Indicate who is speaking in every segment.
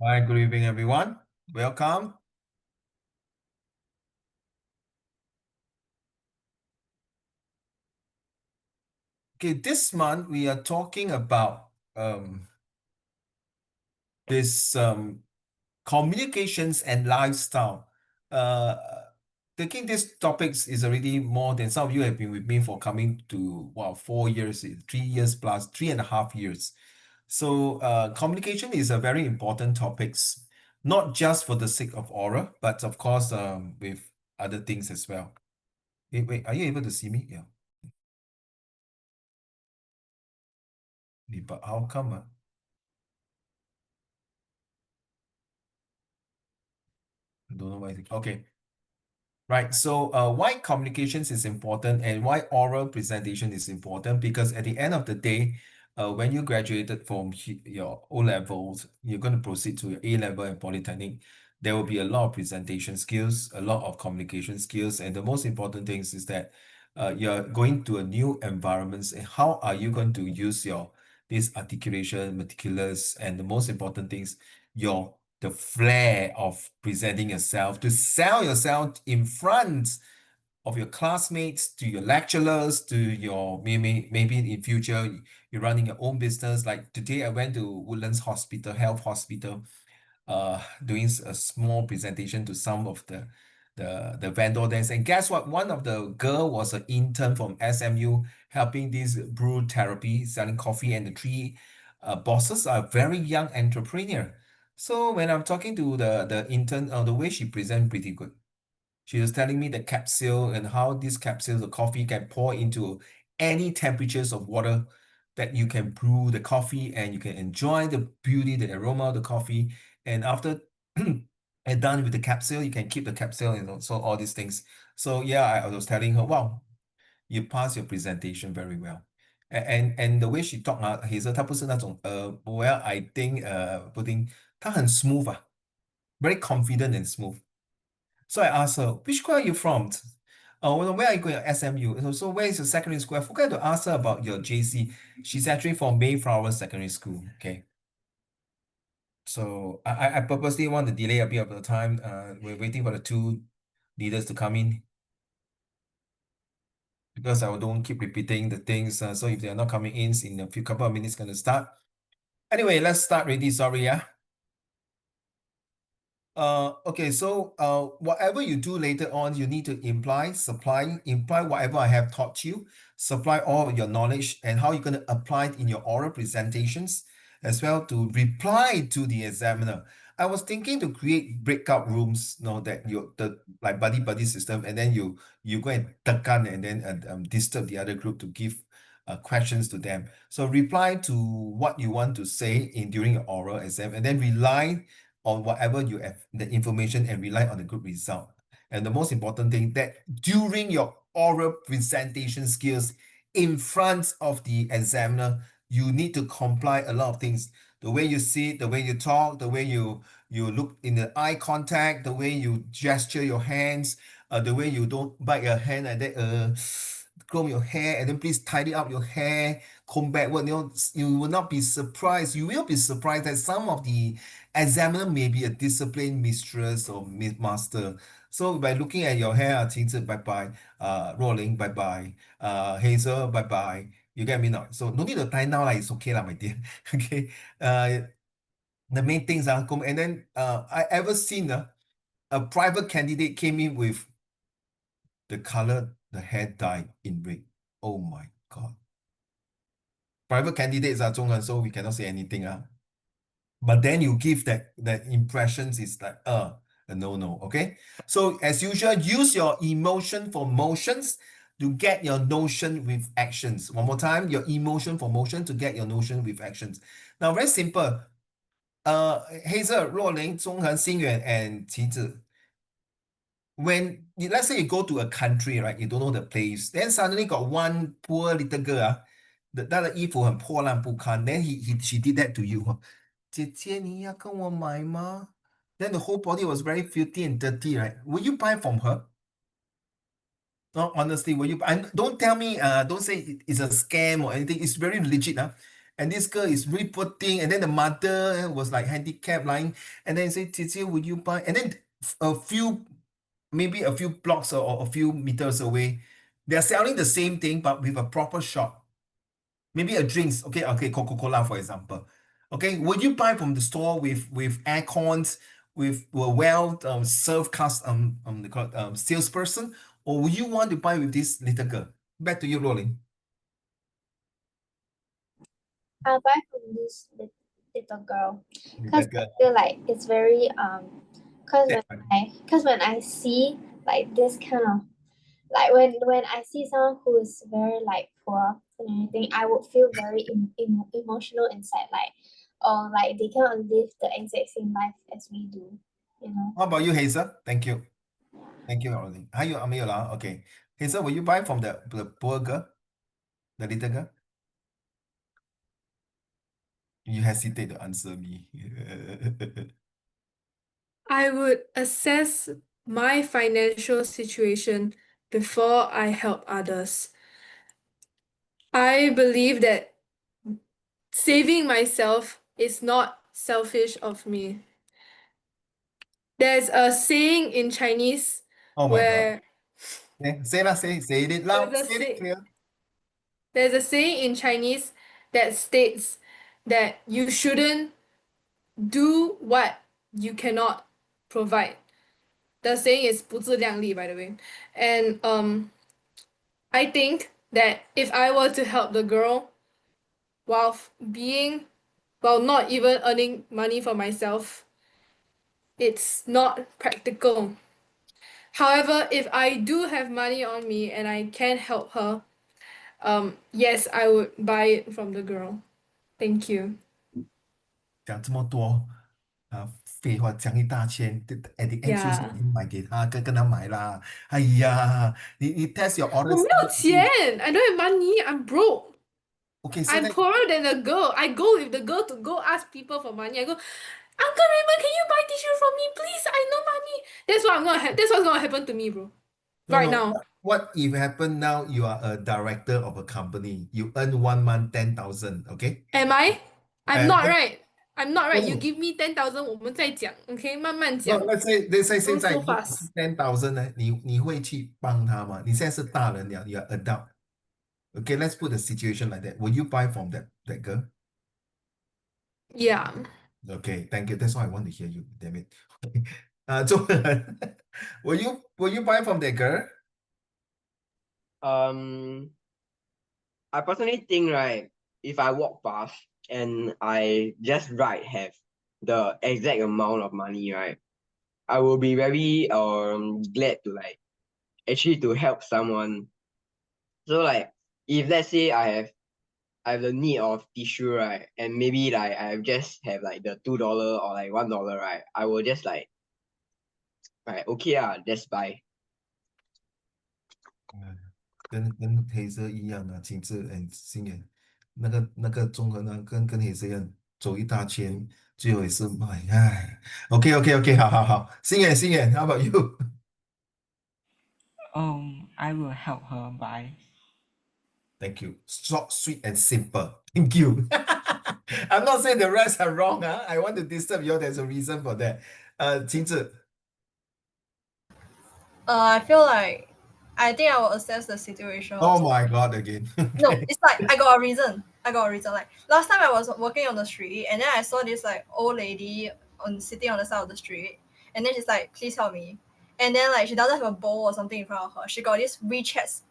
Speaker 1: Hi, good evening, everyone. Welcome. Okay, this month we are talking about this communications and lifestyle. Uh, Taking these topics is already more than some of you have been with me for coming to 4 years, 3 years plus, 3.5 years. So communication is a very important topics, not just for the sake of oral, but of course with other things as well. Wait, are you able to see me? Yeah. But how come? I don't know why. Okay, right. So, why communications is important and why oral presentation is important? Because at the end of the day, when you graduated from your O levels, you're going to proceed to your A level and polytechnic. There will be a lot of presentation skills, a lot of communication skills, and the most important things is that you're going to a new environments. And how are you going to use your this articulation, meticulous, and the most important things, your the flair of presenting yourself to sell yourself in front of your classmates, to your lecturers, to your maybe in future you're running your own business. Like today, I went to Woodlands Hospital, Health Hospital, doing a small presentation to some of the vendor there. And guess what? One of the girl was an intern from SMU helping this brew therapy, selling coffee, and the three bosses are very young entrepreneur. So when I'm talking to the intern, the way she present pretty good. She was telling me the capsule and how this capsule, the coffee can pour into any temperatures of water that you can brew the coffee and you can enjoy the beauty, the aroma of the coffee. And after and done with the capsule, you can keep the capsule and so all these things. So yeah, I was telling her, wow, you pass your presentation very well. And the way she talk 她不是那种 well I think putting 她很 smooth very confident and smooth. So I asked her, which school are you from? Oh, well, where are you going? SMU. So where is your secondary school? I forgot to ask her about your JC. She's actually from Mayflower Secondary School. Okay. So I purposely want to delay a bit of the time. We're waiting for the two leaders to come in because I don't keep repeating the things. So if they're not coming in a few couple of minutes, gonna start. Anyway, let's start ready. Sorry, yeah. Okay, so whatever you do later on, you need to imply whatever I have taught you, supply all of your knowledge and how you're going to apply it in your oral presentations, as well to reply to the examiner. I was thinking to create breakout rooms, that the like buddy system, and then you go and tekan and then disturb the other group to give questions to them. So reply to what you want to say in during your oral exam, and then rely on whatever you have the information and rely on the good result. And the most important thing that during your oral presentation skills in front of the examiner, you need to comply a lot of things. The way you sit, the way you talk, the way you look in the eye contact, the way you gesture your hands, the way you don't bite your hand and then comb your hair and then please tidy up your hair, comb backward. You will not be surprised. You will be surprised that some of the examiner may be a disciplined mistress or master. So by looking at your hair, Qingzi, bye bye, Rolling, bye bye, Hazel, bye bye. You get me now? So no need to tie now, like it's okay, lah, my dear. Okay. The main things are and then I ever seen a private candidate came in with the color, the hair dyed in red. Oh my God. Private candidates are 中文, so we cannot say anything. But then you give that impressions is like a no. Okay, so as usual, use your emotion for motions to get your notion with actions. One more time, your emotion for motion to get your notion with actions. Now, very simple. Hazel, 若琳, Zhonghan, Xingyuan, and Qizhi. Let's say you go to a country, right? You don't know the place. Then suddenly got one poor little girl, 她的衣服很破烂不堪. Then she did that to you. 姐姐，你要跟我买吗？ Then the whole body was very filthy and dirty, right? Will you buy from her? No, honestly, will you? And don't tell me, don't say it's a scam or anything. It's very legit. and this girl is really poor thing, and then the mother was like handicapped lying, and then say, Titi, would you buy? And then maybe a few blocks or a few meters away, they're selling the same thing but with a proper shop. Maybe a drinks, okay, Coca-Cola, for example. Okay, would you buy from the store with air cons, with a well served they call it, salesperson, or would you want to buy with this little girl? Back to you, Rolling.
Speaker 2: I'll buy from this little girl because
Speaker 1: Little
Speaker 2: I
Speaker 1: girl.
Speaker 2: feel like it's very because
Speaker 1: Yeah.
Speaker 2: when I see like this kind of like when I see someone who is very like poor and everything, I would feel very emotional inside, like or like they cannot live the exact same life as we do, you know.
Speaker 1: How about you, Hazel? Thank you. Thank you, Rolling. 还有没有啦? Okay. Hazel, will you buy from the poor girl, the little girl? You hesitate to answer me.
Speaker 3: I would assess my financial situation before I help others. I believe that saving myself is not selfish of me. There's a saying in Chinese
Speaker 1: Oh my God.
Speaker 3: where
Speaker 1: Okay, say it loud, say it clear.
Speaker 3: there's a saying in Chinese that states that you shouldn't do what you cannot provide. The saying is 不自量力, by the way. And I think that if I were to help the girl while while not even earning money for myself, it's not practical. However, if I do have money on me and I can help her, yes, I would buy it from the girl. Thank you.
Speaker 1: 讲这么多废话，讲一大圈，at the end 就是
Speaker 3: Yeah.
Speaker 1: 你买给他，跟他买啦。哎呀，你 test your
Speaker 3: 我
Speaker 1: orders
Speaker 3: 没有钱 I don't have money. I'm broke.
Speaker 1: OK，现
Speaker 3: I'm
Speaker 1: 在
Speaker 3: poorer than the girl. I go with the girl to go ask people for money. I go, Uncle Raymond, can you buy tissue from me, please? I no money. That's what's gonna happen to me, bro.
Speaker 1: no
Speaker 3: Right
Speaker 1: no.
Speaker 3: now.
Speaker 1: What if happen now? You are a director of a company. You earn 1 month 10,000. Okay.
Speaker 3: Am I? I'm not
Speaker 1: Then
Speaker 3: right. I'm not right. You
Speaker 1: no
Speaker 3: give me 10,000, 我们再讲 OK?
Speaker 1: no.
Speaker 3: 慢慢讲
Speaker 1: Let's say
Speaker 3: Don't
Speaker 1: 现在
Speaker 3: so
Speaker 1: 如果
Speaker 3: fast.
Speaker 1: 是 10,000呢，你会去帮他吗？你现在是大人了，you are adult. Okay, let's put the situation like that. Will you buy from that girl?
Speaker 3: Yeah.
Speaker 1: Okay, thank you. That's why I want to hear you. Damn it. 中文 will you buy from that girl?
Speaker 4: I personally think, right, if I walk past and I just have the exact amount of money, right, I will be very glad to like actually to help someone. So like if let's say I have the need of tissue, right, and maybe like I just have like the $2 or like $1, right, I will just like right, okay, just buy.
Speaker 1: 跟黑色一样啊，亲自心眼，那个综合呢，跟黑色一样，走一大圈，最后也是买，哎，OK，好，心眼，How about you?
Speaker 5: I will help her buy.
Speaker 1: Thank you. Short, sweet, and simple. Thank you. I'm not saying the rest are wrong, huh? I want to disturb you. There's a reason for that. 亲自
Speaker 6: I feel like I think I will assess the situation.
Speaker 1: Oh
Speaker 6: also.
Speaker 1: my God, again.
Speaker 6: No,
Speaker 1: Okay.
Speaker 6: it's like I got a reason. Like last time I was walking on the street and then I saw this like old lady sitting on the side of the street and then she's like, please help me. And then like she doesn't have a bowl or something in front of her. She got this WeChat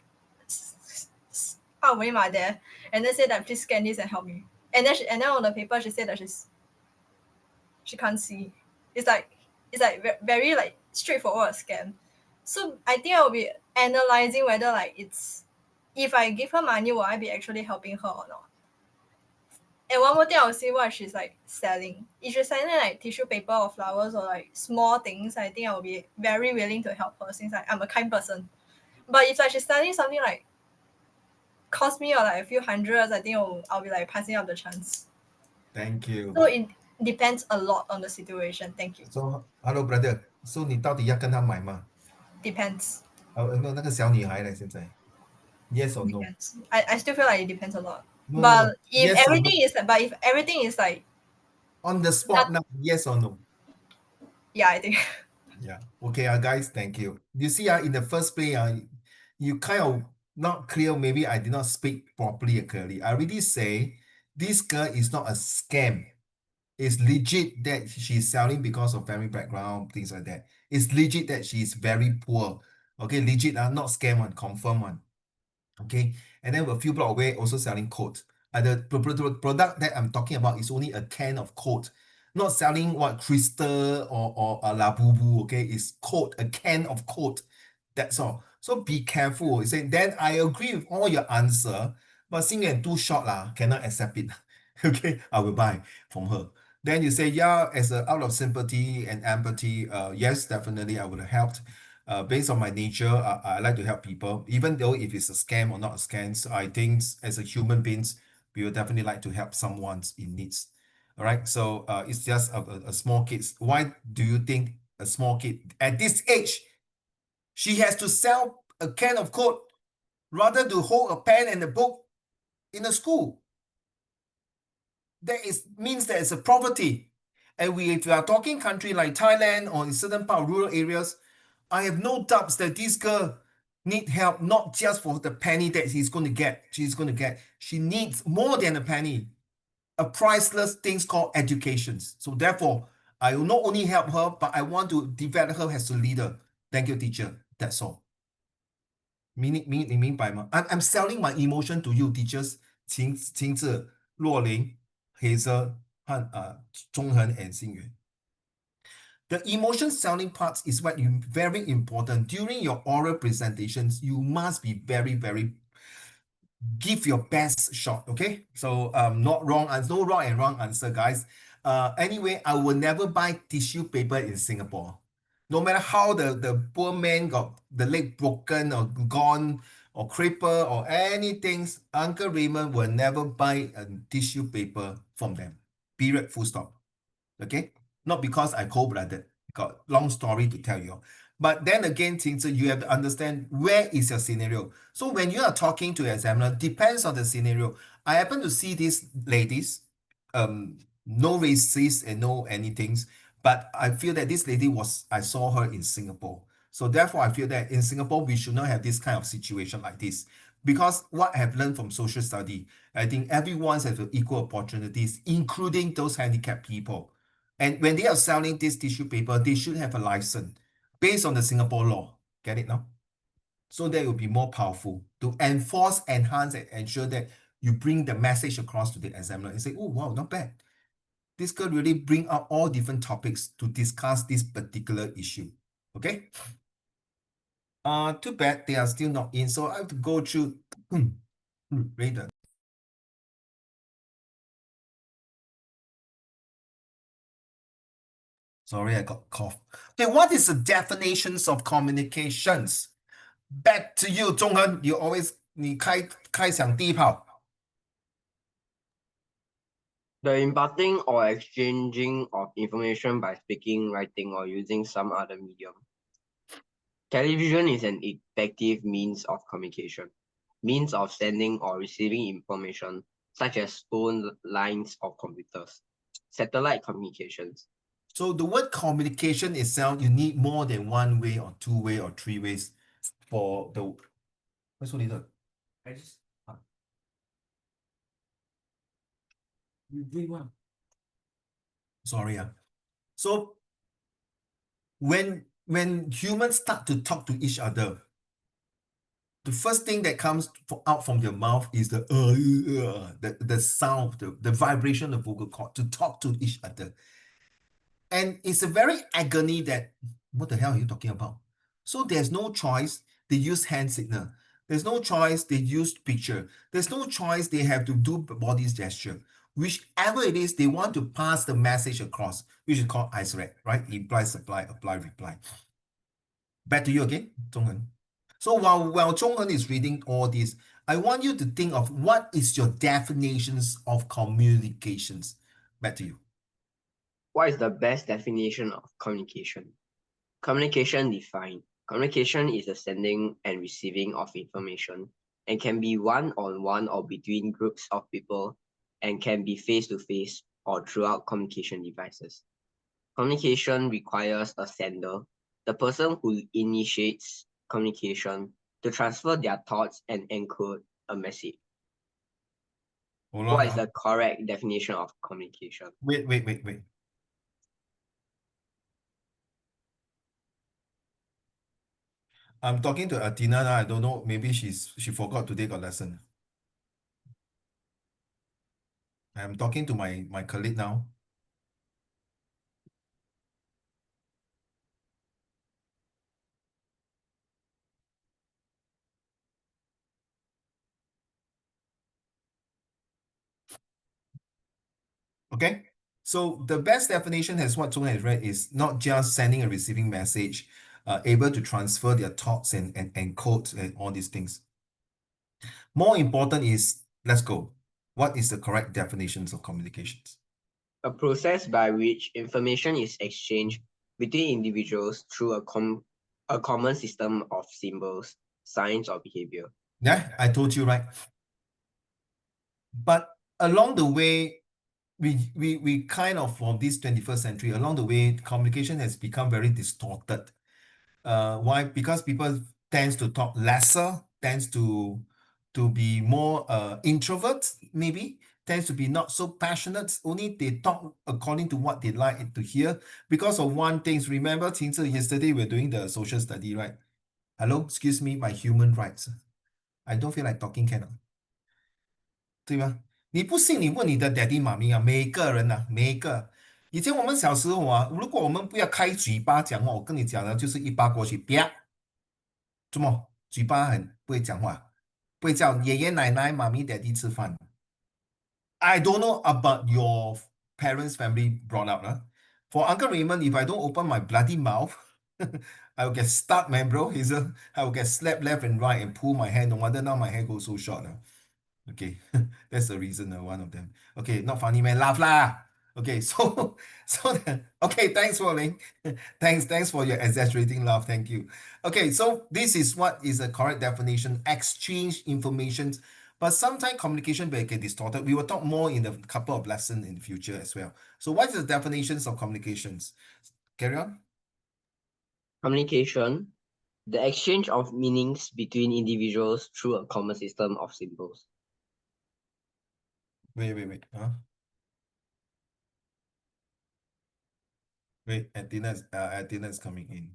Speaker 6: there and then said that please scan this and help me. And then on the paper she said that she can't see. It's like very like straightforward scam. So I think I will be analyzing whether like it's if I give her money, will I be actually helping her or not? And one more thing, I'll see what she's like selling. If she's selling like tissue paper or flowers or like small things, I think I will be very willing to help her since like, I'm a kind person. But if like she's selling something like cost me or like a few hundreds, I think I'll be like passing up the chance.
Speaker 1: Thank you.
Speaker 6: So it depends a lot on the situation. Thank you.
Speaker 1: So, hello brother. So 你到底要跟他买吗？
Speaker 6: Depends.
Speaker 1: 那个小女孩呢？现在 Yes or no?
Speaker 6: Depends. I still feel like it depends a lot.
Speaker 1: No,
Speaker 6: But
Speaker 1: no.
Speaker 6: if
Speaker 1: Yes or no?
Speaker 6: everything is like,
Speaker 1: On the spot now, yes or no?
Speaker 6: yeah, I think.
Speaker 1: Yeah. Okay, guys, thank you. You see, in the first place, you kind of not clear. Maybe I did not speak properly and clearly. I already say this girl is not a scam. It's legit that she's selling because of family background, things like that. It's legit that she's very poor. Okay, legit, not scam one, confirm one. Okay, and then a few block away also selling coat. The product that I'm talking about is only a can of coat, not selling what crystal or a labubu. Okay, it's coat, a can of coat. That's all. So be careful. You say, then I agree with all your answer, but Xing Yuan too short lah, cannot accept it. Okay, I will buy from her. Then you say, yeah, as a out of sympathy and empathy, yes, definitely I would have helped. Based on my nature, I like to help people, even though if it's a scam or not a scam. So I think as a human beings, we would definitely like to help someone in needs. All right. So it's just a small kid. Why do you think a small kid at this age, she has to sell a can of Coke rather to hold a pen and a book in a school? That means there is a poverty. And if we are talking country like Thailand or in certain part of rural areas, I have no doubts that this girl need help, not just for the penny that she's going to get. She needs more than a penny, a priceless things called education. So therefore, I will not only help her, but I want to develop her as a leader. Thank you, teacher. That's all. 你明白吗? I'm selling my emotion to you, teachers. 晴志, 若琳, Hazel, 和钟恒 and 星源. The emotion selling parts is what you very important. During your oral presentations, you must be very, very give your best shot. Okay. So not wrong answer, no wrong and wrong answer, guys. Anyway, I will never buy tissue paper in Singapore. No matter how the poor man got the leg broken or gone or crippled or anything, Uncle Raymond will never buy a tissue paper from them. Period. Full stop. Okay, not because I cold-blooded. Got long story to tell you. But then again, you have to understand where is your scenario. So when you are talking to your examiner, depends on the scenario. I happen to see these ladies, no racist and no anything, but I feel that this lady I saw her in Singapore. So therefore, I feel that in Singapore, we should not have this kind of situation like this. Because what I have learned from social study, I think everyone has equal opportunities, including those handicapped people. And when they are selling this tissue paper, they should have a license based on the Singapore law. Get it now? So that will be more powerful to enforce, enhance, and ensure that you bring the message across to the examiner and say, oh, wow, not bad. This could really bring up all different topics to discuss this particular issue. Okay? Too bad they are still not in, so I have to go through later. Sorry, I got cough. Okay, what is the definitions of communications? Back to you, 钟恒. You always 你开响第一炮.
Speaker 4: The imparting or exchanging of information by speaking, writing, or using some other medium. Television is an effective means of communication, means of sending or receiving information, such as phone lines or computers. Satellite communications.
Speaker 1: So the word communication itself, you need more than one way or two way or three ways for the. What's what is it? I just. You drink one. Sorry, So when humans start to talk to each other, the first thing that comes out from your mouth is the sound, the vibration of vocal cord to talk to each other. And it's a very agony that, what the hell are you talking about? So there's no choice. They use hand signal. There's no choice. They use picture. There's no choice. They have to do body gesture. Whichever it is, they want to pass the message across, which is called ISRED, right? Imply, supply, apply, reply. Back to you again, Zhonghen. So while Zhonghen is reading all this, I want you to think of what is your definitions of communications. Back to you.
Speaker 4: What is the best definition of communication? Communication defined. Communication is the sending and receiving of information, and can be one-on-one or between groups of people and can be face-to-face or throughout communication devices. Communication requires a sender, the person who initiates communication, to transfer their thoughts and encode a message.
Speaker 1: Hold
Speaker 4: What
Speaker 1: on.
Speaker 4: is the correct definition of communication?
Speaker 1: Wait. I'm talking to Athena now. I don't know. Maybe she forgot today got lesson. I'm talking to my colleague now. Okay. So the best definition as what Zhong has read is not just sending and receiving message, able to transfer their thoughts and encode and all these things. More important is, let's go. What is the correct definitions of communications?
Speaker 4: A process by which information is exchanged between individuals through a common system of symbols, signs, or behavior.
Speaker 1: Yeah, I told you, right? But along the way, we kind of, from this 21st century, along the way, communication has become very distorted. Why? Because people tends to talk lesser, tends to be more introvert, maybe, tends to be not so passionate. Only they talk according to what they like to hear. Because of one thing, remember, yesterday we're doing the social study, right? Hello, excuse me, my human rights. I don't feel like talking, can 对吗？你不信，你问你的 daddy 妈咪啊，每个人呐、每一个。以前我们小时候啊，如果我们不要开嘴巴讲话，我跟你讲的就是一巴过去，啪，怎么嘴巴很不会讲话，不会叫爷爷奶奶、妈咪、daddy 吃饭。I don't know about your parents' family brought up. For Uncle Raymond, if I don't open my bloody mouth, I will get stuck, man, bro. I will get slapped left and right and pull my hair. No wonder now my hair goes so short. Okay, that's the reason, one of them. Okay, not funny, man. Laugh lah. Okay, okay, thanks for Ling. Thanks for your exaggerating laugh. Thank you. Okay, so this is what is the correct definition: exchange information. But sometimes communication will get distorted. We will talk more in a couple of lessons in the future as well. So what is the definitions of communications? Carry on.
Speaker 4: Communication, the exchange of meanings between individuals through a common system of symbols.
Speaker 1: Wait. Wait, Athena is coming in.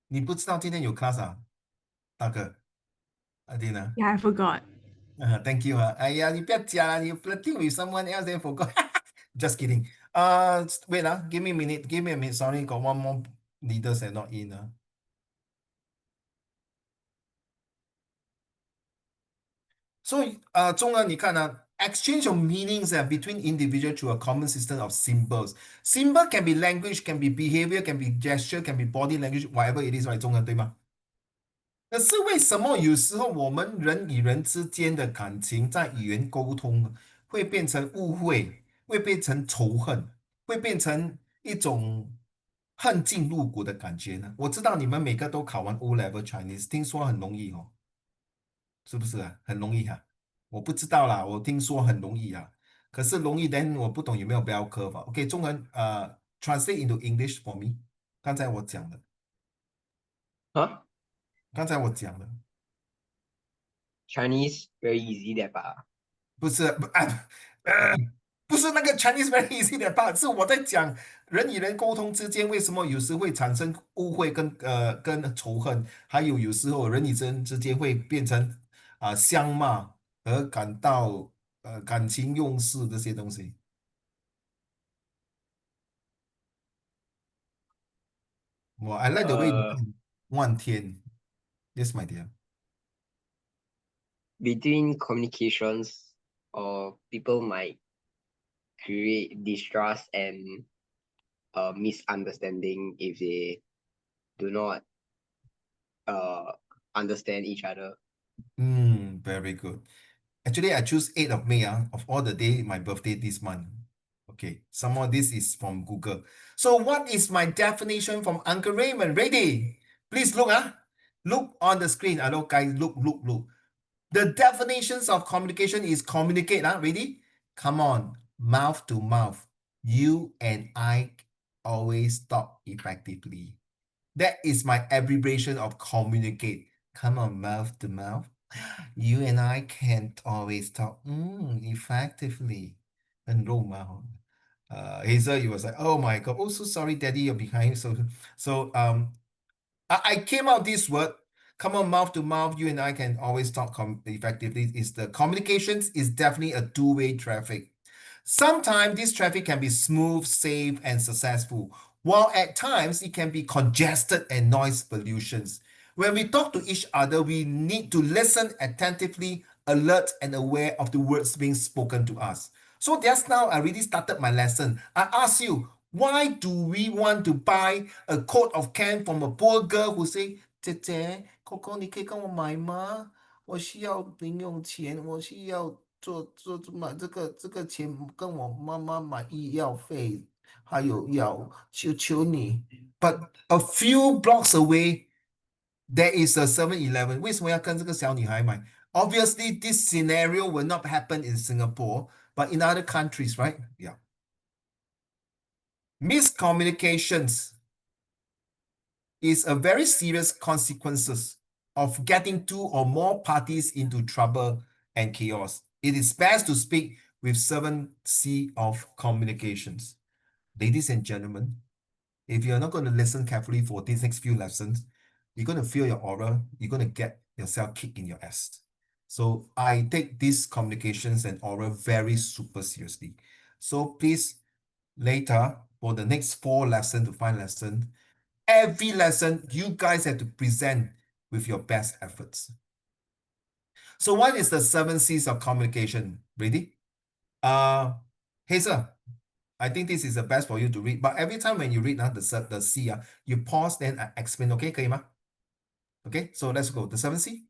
Speaker 1: 你不知道今天有 class 啊，大哥，Athena。
Speaker 5: Yeah, I forgot.
Speaker 1: Thank you. 哎呀，你不要讲了，你 flirting with someone else then forgot. Just kidding. Wait, give me a minute. Give me a minute. Sorry, got one more leaders and not in. So, 中文你看exchange of meanings between individuals through a common system of symbols. Symbol can be language, can be behavior, can be gesture, can be body language, whatever it is, right? 中文对吗？可是为什么有时候我们人与人之间的感情在语言沟通会变成误会，会变成仇恨，会变成一种恨进入骨的感觉呢？我知道你们每个都考完 O Level Chinese，听说很容易哦，是不是啊？很容易哈、我不知道啦，我听说很容易啊。可是容易，then 我不懂有没有 bell curve 啊？OK，中文translate into English for me。刚才我讲的，Huh? 刚才我讲的。
Speaker 4: Chinese very easy that part.
Speaker 1: 不是不是那个 Chinese very easy 的 part，是我在讲人与人沟通之间为什么有时会产生误会跟仇恨，还有时候人与人之间会变成相骂而感到感情用事这些东西。I like the way you 看望天，yes my dear。Between
Speaker 4: communications, or people might create distrust and misunderstanding if they do not understand each other.
Speaker 1: Very good. Actually, I choose 8th of May of all the day, my birthday this month. Okay, some more this is from Google. So what is my definition from Uncle Raymond? Ready? Please look, look on the screen. Hello, guys, look. The definitions of communication is communicate, ready? Come on, mouth to mouth. You and I always talk effectively. That is my abbreviation of communicate. Come on, mouth to mouth. You and I can't always talk effectively. And roll mouth. Hazel, you was like, oh my God. Oh, so sorry, Daddy, you're behind. I came out this word. Come on, mouth to mouth. You and I can always talk effectively. Is the communications is definitely a two-way traffic. Sometimes this traffic can be smooth, safe, and successful, while at times it can be congested and noise pollutions. When we talk to each other, we need to listen attentively, alert, and aware of the words being spoken to us. So just now, I already started my lesson. I asked you, why do we want to buy a coat of can from a poor girl who say, 姐姐，Coco，你可以跟我买吗？我需要零用钱，我需要买这个钱跟我妈妈买医药费，还有药，求求你。But a few blocks away, there is a 7-Eleven. 为什么要跟这个小女孩买？Obviously, this scenario will not happen in Singapore, but in other countries, right? Yeah. Miscommunications is a very serious consequences of getting two or more parties into trouble and chaos. It is best to speak with 7C of communications. Ladies and gentlemen, if you're not going to listen carefully for these next few lessons, you're going to feel your aura, you're going to get yourself kicked in your ass. So I take these communications and aura very super seriously. So please, later, for the next 4 lessons to 5 lessons, every lesson, you guys have to present with your best efforts. So what is the 7 C's of communication? Ready? Hazel, I think this is the best for you to read. But every time when you read the C, you pause, then I explain, okay? 可以吗? Okay, so let's go. The 7 C?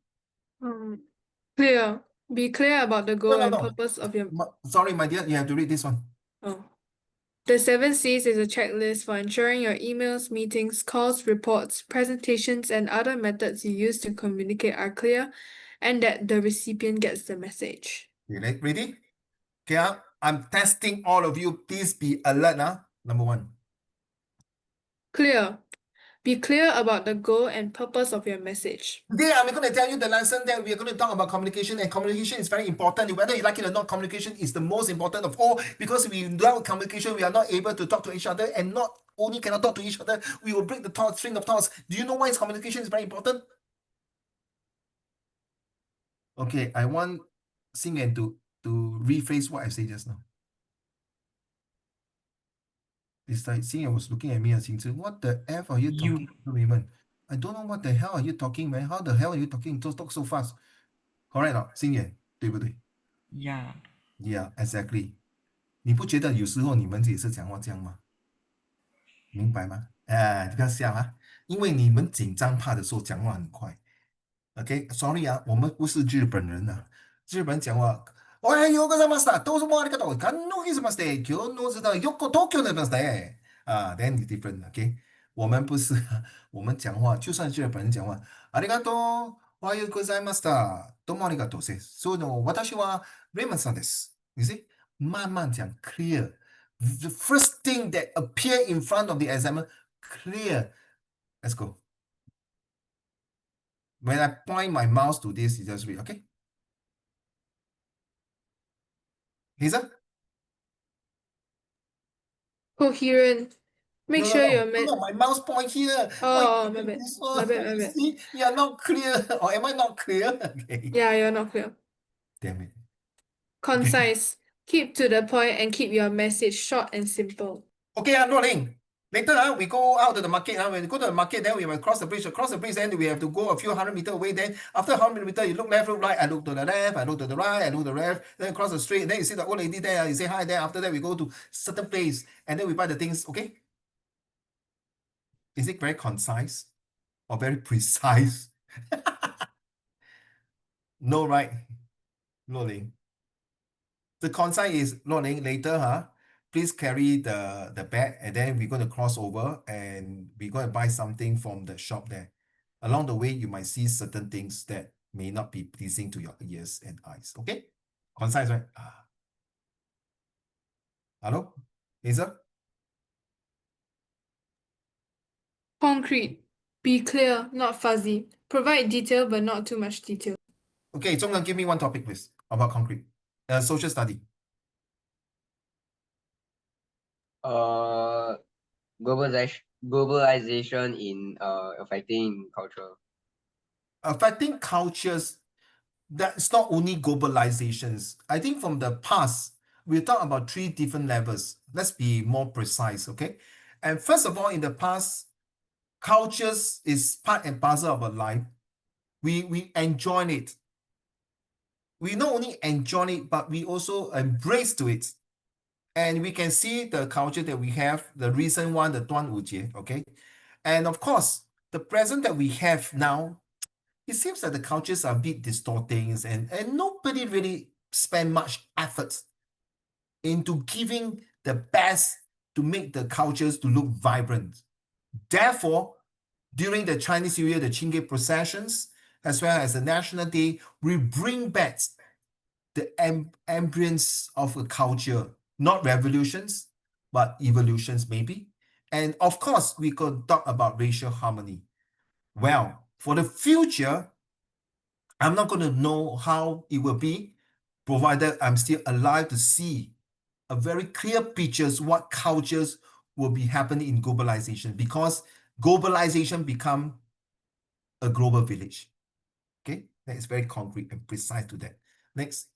Speaker 3: Clear. Be clear about the goal and
Speaker 1: No.
Speaker 3: purpose of your...
Speaker 1: Sorry, my dear, you have to read this one.
Speaker 3: Oh. The 7 C's is a checklist for ensuring your emails, meetings, calls, reports, presentations, and other methods you use to communicate are clear and that the recipient gets the message.
Speaker 1: Ready? Okay, I'm testing all of you. Please be alert. Number 1.
Speaker 3: Clear. Be clear about the goal and purpose of your message.
Speaker 1: Today, I'm going to tell you the lesson that we are going to talk about communication, and communication is very important. Whether you like it or not, communication is the most important of all, because without communication, we are not able to talk to each other, and not only cannot talk to each other, we will break the string of thoughts. Do you know why communication is very important? Okay, I want Xingyan to rephrase what I said just now. It's like Xingyan was looking at me and saying, what the F are you talking to, Raymond? I don't know what the hell are you talking, man. How the hell are you talking? Don't talk so fast. Correct 啊，Xingyan，对不对
Speaker 5: Yeah.
Speaker 1: ？Yeah, exactly. 你不觉得有时候你们也是讲话这样吗？明白吗？你不要笑啊，因为你们紧张怕的时候讲话很快。OK，sorry 啊，我们不是日本人啊，日本讲话。おはようございます。どうぞもありがとう。感動します。今日の時代よく東京でますね。then it's different. OK，我们不是，我们讲话，就算日本人讲话，ありがとう。おはようございます。どうもありがとう。そういうの、私はレイモンさんです。You see，慢慢讲 clear。The first thing that appear in front of the examiner, clear. Let's go. When I point my mouse to this, you just read, okay? Lisa?
Speaker 3: Coherent. Make sure your
Speaker 1: No, my mouse point here.
Speaker 3: Oh, my bad.
Speaker 1: This
Speaker 3: My
Speaker 1: one.
Speaker 3: bad, my
Speaker 1: You
Speaker 3: bad.
Speaker 1: see, you are not clear. Or am I not clear? Okay.
Speaker 3: Yeah, you're not clear.
Speaker 1: Damn it.
Speaker 3: Concise. Keep to the point and keep your message short and simple.
Speaker 1: Okay, Rolling. Later, we go out to the market. When we go to the market, then we will cross the bridge. Across the bridge, then we have to go a few 100 meters away. Then after 100 meters, you look left, look right. I look to the left. I look to the right. I look to the left. Then cross the street. Then you see the old lady there. You say hi. Then after that, we go to certain place. And then we buy the things. Okay? Is it very concise or very precise? No, right? No, Ling. The concise is no, Ling. Later, please carry the bag, and then we're going to cross over and we're going to buy something from the shop there. Along the way, you might see certain things that may not be pleasing to your ears and eyes. Okay? Concise, right? Hello? Hazel?
Speaker 3: Concrete. Be clear, not fuzzy. Provide detail, but not too much detail.
Speaker 1: Okay, Zhongnan, give me one topic, please, about concrete. Social study.
Speaker 4: Globalization in affecting culture.
Speaker 1: Affecting cultures, that's not only globalizations. I think from the past, we talk about 3 different levels. Let's be more precise, okay? And first of all, in the past, cultures is part and parcel of our life. We enjoy it. We not only enjoy it, but we also embrace to it. And we can see the culture that we have, the recent one, the Duan Wujie, okay? And of course, the present that we have now, it seems that the cultures are a bit distorting, and nobody really spend much effort into giving the best to make the cultures to look vibrant. Therefore, during the Chinese New Year, the Qingge processions, as well as the National Day, we bring back the ambience of a culture, not revolutions, but evolutions maybe. And of course, we could talk about racial harmony. Well, for the future, I'm not going to know how it will be, provided I'm still alive to see a very clear pictures what cultures will be happening in globalization, because globalization become a global village. Okay, that is very concrete and precise to that. Next.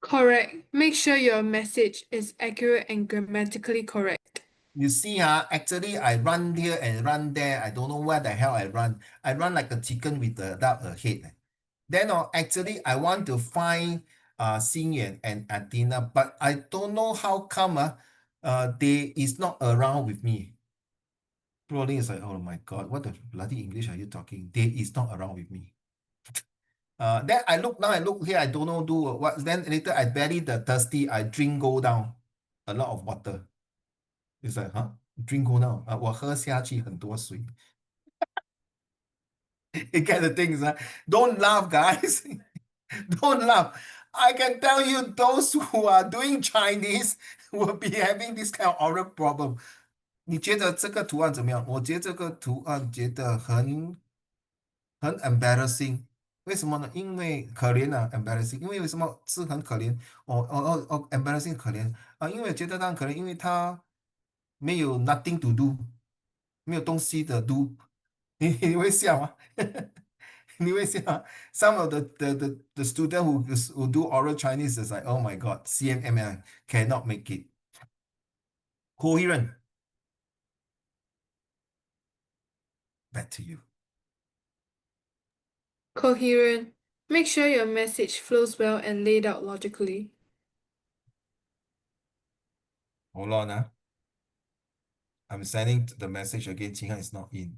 Speaker 3: Correct. Make sure your message is accurate and grammatically correct.
Speaker 1: You see, actually, I run here and run there. I don't know where the hell I run. I run like a chicken without a head. Then, actually, I want to find Xinyan and Athena, but I don't know how come they is not around with me. Rolling is like, oh my God, what the bloody English are you talking? They is not around with me. Then I look here, I don't know do what. Then later I bury the thirsty, I drink go down a lot of water. It's like, drink go down. 我喝下去很多水. You get the things, don't laugh, guys. Don't laugh. I can tell you those who are doing Chinese will be having this kind of oral problem. 你觉得这个图案怎么样？我觉得这个图案觉得很 embarrassing。为什么呢？因为可怜啊 ，embarrassing。因为为什么是很可怜？embarrassing 可怜啊，因为觉得他很可怜，因为他没有 nothing to do，没有东西的 do。你会笑吗？你会笑吗？Some of the student who do oral Chinese is like, oh my God, CMMI cannot make it. Coherent. Back to you.
Speaker 3: Coherent. Make sure your message flows well and laid out logically.
Speaker 1: Hold on. I'm sending the message again. Qinghan is not in.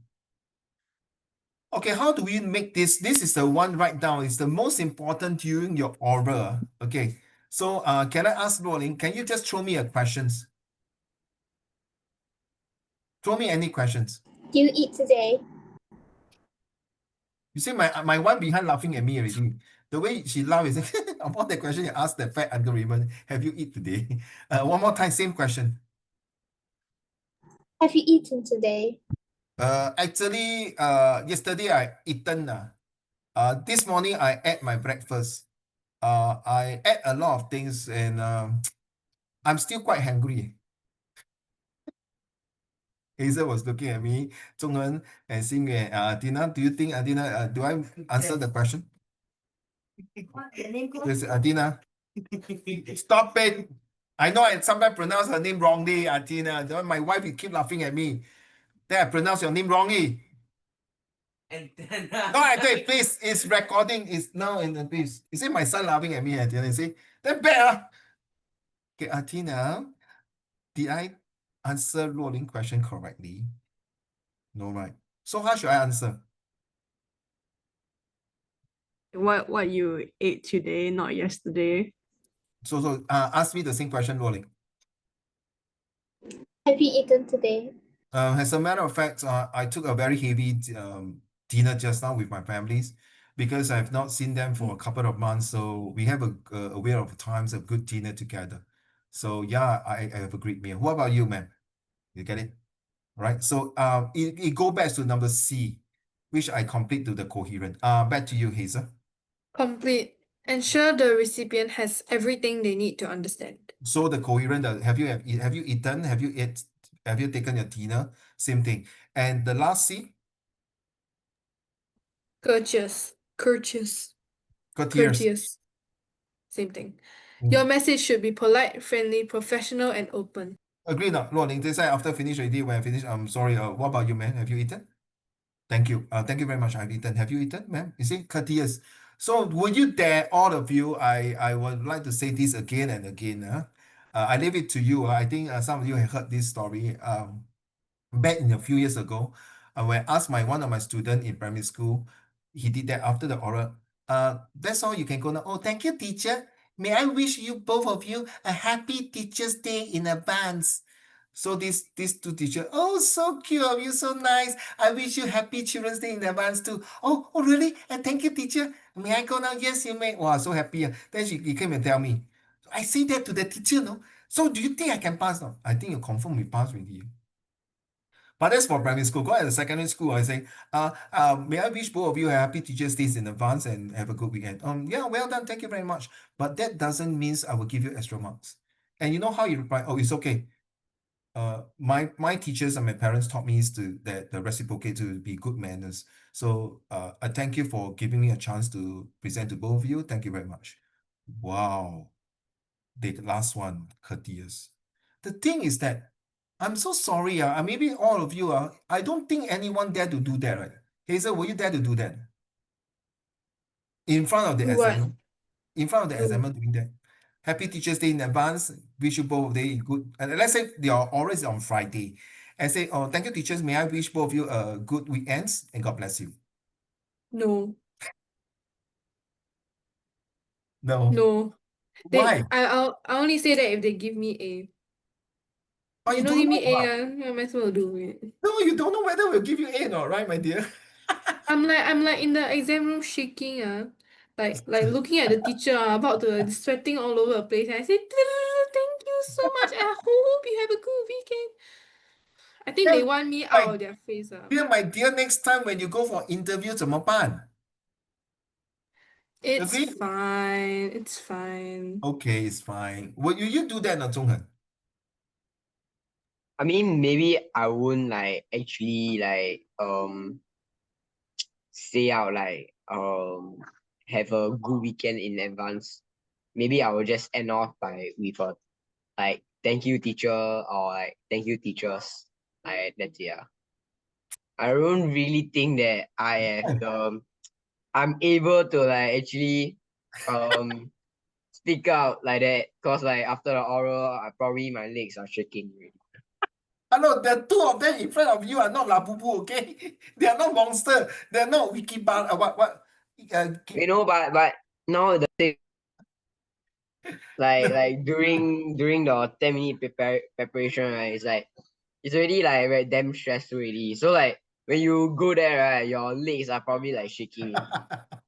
Speaker 1: Okay, how do we make this? This is the one write down. It's the most important during your oral. Okay, so can I ask Rolling, can you just throw me a questions? Throw me any questions.
Speaker 2: Do you eat today?
Speaker 1: You see my one behind laughing at me already. The way she laughs is about the question you asked the fat Uncle Raymond, have you eat today? One more time, same question.
Speaker 2: Have you eaten today?
Speaker 1: Actually, yesterday I eaten. This morning I ate my breakfast. I ate a lot of things, and I'm still quite hungry. Hazel was looking at me, Zhonghen and Xingyue. Dina, do you think, Dina, do I answer the question? Yes, Dina. Stop it. I know I sometimes pronounce her name wrongly, Dina. My wife will keep laughing at me. Then I pronounce your name wrongly. No, I think please, it's recording. It's now in the please. You see my son laughing at me, Dina. You see? Then bad. Okay, Athena, did I answer rolling question correctly? No, right. So how should I answer?
Speaker 5: What you ate today, not yesterday.
Speaker 1: So ask me the same question, rolling.
Speaker 2: Have you eaten today?
Speaker 1: As a matter of fact, I took a very heavy dinner just now with my families because I've not seen them for a couple of months. So we have a way of times a good dinner together. So yeah, I have a great meal. What about you, man? You get it? Right. So it go back to number C, which I complete to the coherent. Back to you, Hazel.
Speaker 3: Complete. Ensure the recipient has everything they need to understand.
Speaker 1: So the coherent, have you eaten? Have you taken your dinner? Same thing. And the last C,
Speaker 3: Courteous. Courteous.
Speaker 1: courteous.
Speaker 3: Courteous. Same thing.
Speaker 1: Mm.
Speaker 3: Your message should be polite, friendly, professional, and open.
Speaker 1: Agree not? Luo Ning, this after finish already, when I finish, I'm sorry. What about you, man? Have you eaten? Thank you. Thank you very much. I've eaten. Have you eaten, ma'am? You see, courteous. So would you dare, all of you, I would like to say this again and again. I leave it to you. I think some of you have heard this story. Back in a few years ago, when I asked one of my student in primary school, he did that after the oral. That's all you can go now. Oh, thank you, teacher. May I wish you both of you a happy Teacher's Day in advance. So these two teachers, oh, so cute of you, so nice. I wish you happy Children's Day in advance too. Oh, really? Thank you, teacher. May I go now? Yes, you may. Wow, so happy. Then he came and tell me. I say that to the teacher, no. So do you think I can pass now? I think you confirm me pass with you. But that's for primary school. Go at the secondary school, I say, may I wish both of you a happy Teacher's Day in advance and have a good weekend. Yeah, well done, thank you very much. But that doesn't mean I will give you extra marks. And you know how you reply? Oh, it's okay. My teachers and my parents taught me is that the reciprocate to be good manners. So I thank you for giving me a chance to present to both of you. Thank you very much. Wow, the last one, courteous. The thing is that I'm so sorry. Maybe all of you I don't think anyone dare to do that, right? Hazel, will you dare to do that? In front of the
Speaker 3: Do what?
Speaker 1: examiner? In front of the
Speaker 3: Do.
Speaker 1: examiner doing that. Happy Teacher's Day in advance. Wish you both of day good. And let's say your oral is on Friday. And say, oh, thank you, teachers. May I wish both of you a good weekends and God bless you.
Speaker 3: No.
Speaker 1: No.
Speaker 3: No.
Speaker 1: Why?
Speaker 3: I only say that if they give me A.
Speaker 1: Oh,
Speaker 3: They
Speaker 1: you
Speaker 3: don't
Speaker 1: don't
Speaker 3: give
Speaker 1: know
Speaker 3: me
Speaker 1: what?
Speaker 3: A, what am I supposed to do with it?
Speaker 1: No, you don't know whether we'll give you A or not, right, my dear?
Speaker 3: I'm like in the exam room shaking, like looking at the teacher, about to sweating all over the place. And I say, thank you so much. I hope you have a good weekend. I think they want me out of their face.
Speaker 1: My dear, next time when you go for interview, 怎么办?
Speaker 3: It's
Speaker 1: Agree?
Speaker 3: fine. It's fine.
Speaker 1: Okay, it's fine. Will you do that, not Zhonghen?
Speaker 4: I mean, maybe I won't like actually like say out like have a good weekend in advance. Maybe I will just end off by with a like thank you teacher or like thank you teachers. Like that's it. Yeah. I don't really think that I have I'm able to like actually speak out like that because like after the oral I probably my legs are shaking already.
Speaker 1: Hello, the two of them in front of you are not Labubu, okay? They are not monster. They are not Wikibar. What?
Speaker 4: You know, but now the thing like during the 10-minute preparation, right? It's already like very damn stressful already. So like when you go there, right, your legs are probably like shaking.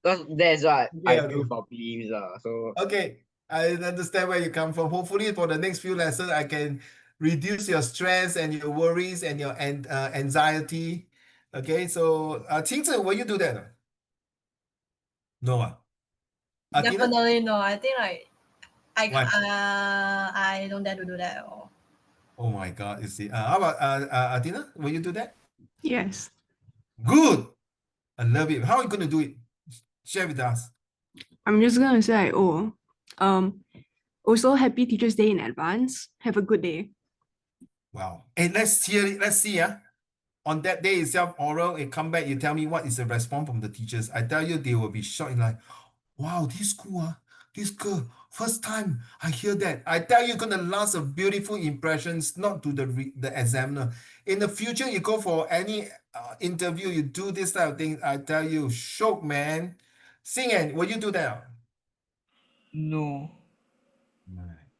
Speaker 4: Because that's what I
Speaker 1: Okay.
Speaker 4: feel for prelims. So
Speaker 1: Okay, I understand where you come from. Hopefully, for the next few lessons, I can reduce your stress and your worries and your anxiety. Okay, so Qingzi, will you do that? No. Tina?
Speaker 6: Definitely no. I think like
Speaker 1: Why?
Speaker 6: I don't dare to do that at all.
Speaker 1: Oh my God, you see. How about Atina? Will you do that?
Speaker 5: Yes.
Speaker 1: Good. I love it. How are you going to do it? Share with us.
Speaker 5: I'm just gonna say like, oh, also happy Teacher's Day in advance. Have a good day.
Speaker 1: Wow. And let's hear it. Let's see. On that day itself, oral, and come back, you tell me what is the response from the teachers. I tell you, they will be shocked. Like, wow, this school, this girl, first time I hear that. I tell you, gonna last a beautiful impressions, not to the examiner. In the future, you go for any interview, you do this type of thing. I tell you, shock, man. Sing and will you do that?
Speaker 5: No,
Speaker 1: Right.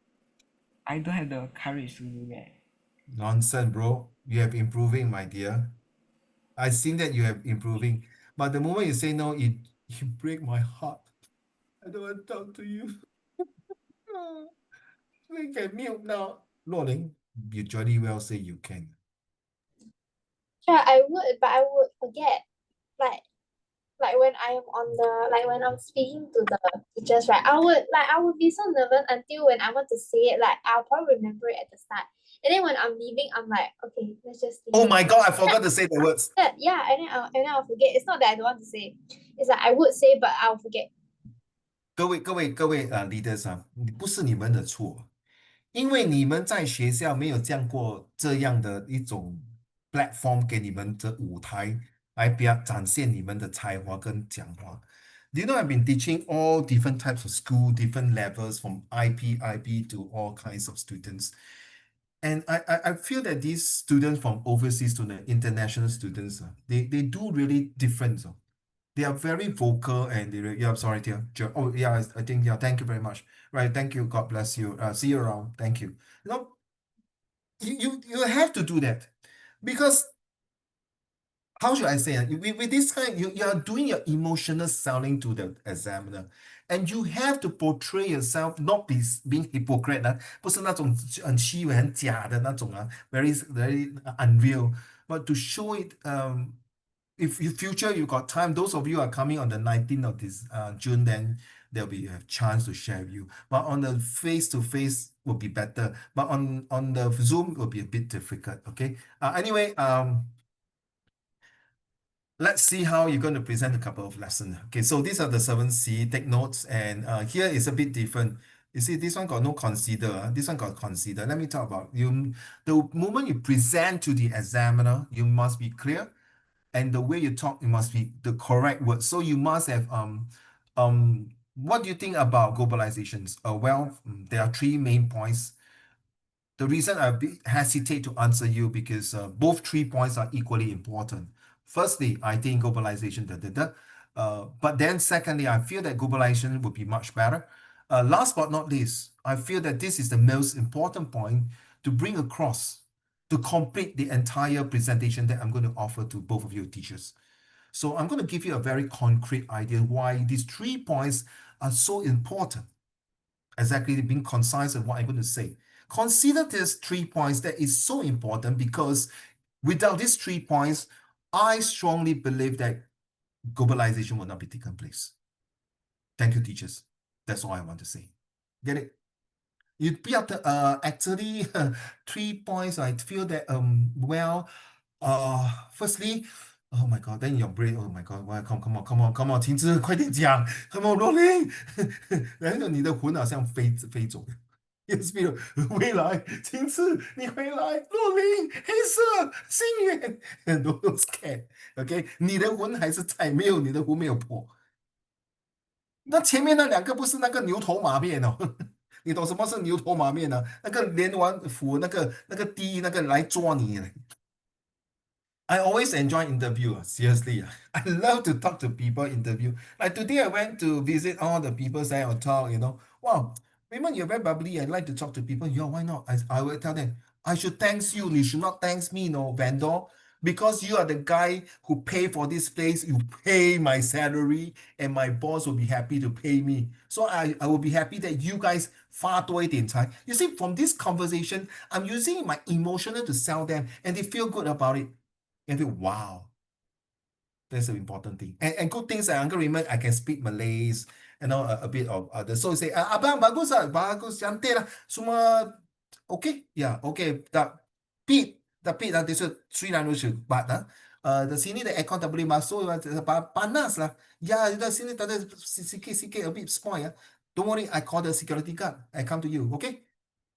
Speaker 5: I don't have the courage to do that.
Speaker 1: Nonsense, bro. You have improving, my dear. I've seen that you have improving. But the moment you say no, you break my heart. I don't want to talk to you. We can mute now. Loling, you jolly well say you can.
Speaker 2: Yeah, I would, but I would forget. Like when I am on the like when I'm speaking to the teachers, right? I would be so nervous until when I want to say it, like I'll probably remember it at the start. And then when I'm leaving, I'm like, okay, let's just think
Speaker 1: Oh
Speaker 2: about
Speaker 1: my
Speaker 2: it.
Speaker 1: God, I forgot to say the words.
Speaker 2: Yeah, and then I'll forget. It's not that I don't want to say. It's like I would say, but I'll forget.
Speaker 1: 各位leaders 啊，不是你们的错，因为你们在学校没有这样的一种 platform 给你们的舞台来展现你们的才华跟讲话。Do you know I've been teaching all different types of school, different levels from IP, IB to all kinds of students. And I feel that these students from overseas to the international students, they do really different. They are very vocal and yeah, I'm sorry, dear. Oh, yeah, I think, yeah, thank you very much. Right, thank you. God bless you. See you around. Thank you. You know, you have to do that because how should I say it? With this kind, you are doing your emotional selling to the examiner, and you have to portray yourself, not being hypocrite 不是那种很虚伪、很假的那种very unreal, but to show it. If you future you got time, those of you are coming on the 19th of this June, then there'll be a chance to share with you. But on the face to face will be better. But on the Zoom will be a bit difficult. Okay. Anyway, let's see how you're going to present a couple of lessons. Okay, so these are the 7C, take notes, and here is a bit different. You see, this one got no consider, this one got consider. Let me talk about you. The moment you present to the examiner, you must be clear, and the way you talk, it must be the correct word. So you must have what do you think about globalizations? There are three main points. The reason I hesitate to answer you because both 3 points are equally important. Firstly, I think globalization, but then secondly, I feel that globalization would be much better. Last but not least, I feel that this is the most important point to bring across to complete the entire presentation that I'm going to offer to both of you teachers. So I'm going to give you a very concrete idea why these 3 points are so important. Exactly being concise in what I'm going to say. Consider these 3 points that is so important because without these 3 points, I strongly believe that globalization will not be taken place. Thank you, teachers. That's all I want to say. Get it? You actually 3 points. I feel that firstly, oh my god, then your brain, oh my god, why come on, 停止，快点讲，come on rolling，然后你的魂好像飞走了。Yes, Peter，回来，停止，你回来，若琳，黑色，心愿，Don't scared， OK，你的魂还是在，没有你的魂没有破。那前面那两个不是那个牛头马面哦，你懂什么是牛头马面呢？那个连完斧那个第那个来抓你。I always enjoy interview. Seriously, I love to talk to people. Interview. Like today, I went to visit all the people there or talk. Wow, Raymond, you're very bubbly. I like to talk to people. Yeah, why not? I will tell them I should thanks you. You should not thanks me, no vendor, because you are the guy who pay for this place. You pay my salary, and my boss will be happy to pay me. So I will be happy that you guys 花多一点财. You see, from this conversation, I'm using my emotional to sell them, and they feel good about it. And feel, wow, that's an important thing. And good things, Uncle Raymond, I can speak Malays, a bit of others. So you say, abang, bagus lah, bagus, cantik lah, semua okay, yeah, okay. Tapi this is 300 baht lah. The sini the aircon tak boleh masuk, panas lah. Yeah, the sini tak ada sikit-sikit, a bit spoil. Don't worry, I call the security guard. I come to you, okay?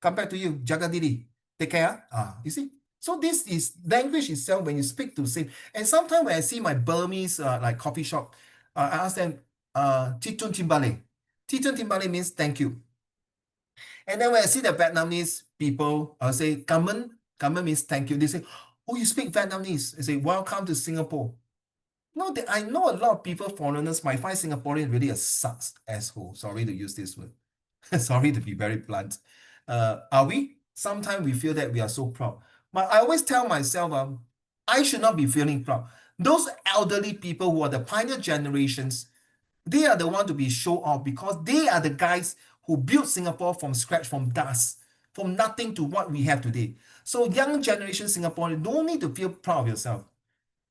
Speaker 1: Come back to you, jaga diri. Take care. You see? So this is language itself when you speak to same. And sometimes when I see my Burmese like coffee shop, I ask them, Titun Timbale. Titun Timbale means thank you. And then when I see the Vietnamese people, I'll say, Gamen. Gamen means thank you. They say, oh, you speak Vietnamese. I say, welcome to Singapore. No, I know a lot of people, foreigners, might find Singaporean really a sucks asshole. Sorry to use this word. Sorry to be very blunt. Are we? Sometimes we feel that we are so proud. But I always tell myself, I should not be feeling proud. Those elderly people who are the pioneer generations, they are the one to be show off because they are the guys who built Singapore from scratch, from dust, from nothing to what we have today. So young generation Singaporean don't need to feel proud of yourself.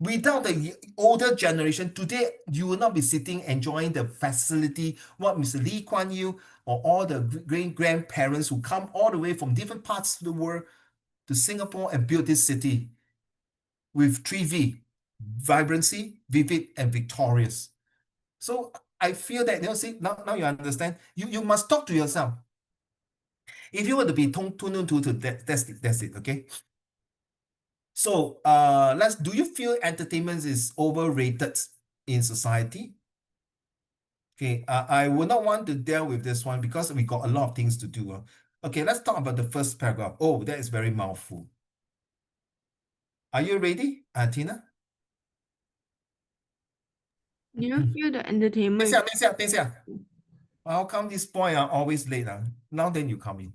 Speaker 1: Without the older generation, today you will not be sitting enjoying the facility what Mr. Lee Kuan Yew or all the great grandparents who come all the way from different parts of the world to Singapore and build this city with 3V, vibrancy, vivid, and victorious. So I feel that, see, now you understand. You must talk to yourself. If you were to be that's it, okay? So do you feel entertainment is overrated in society? Okay, I would not want to deal with this one because we got a lot of things to do. Okay, let's talk about the first paragraph. Oh, that is very mouthful. Are you ready, Tina?
Speaker 5: Do you feel the entertainment?
Speaker 1: 等一下. How come this boy are always late? Now then you come in.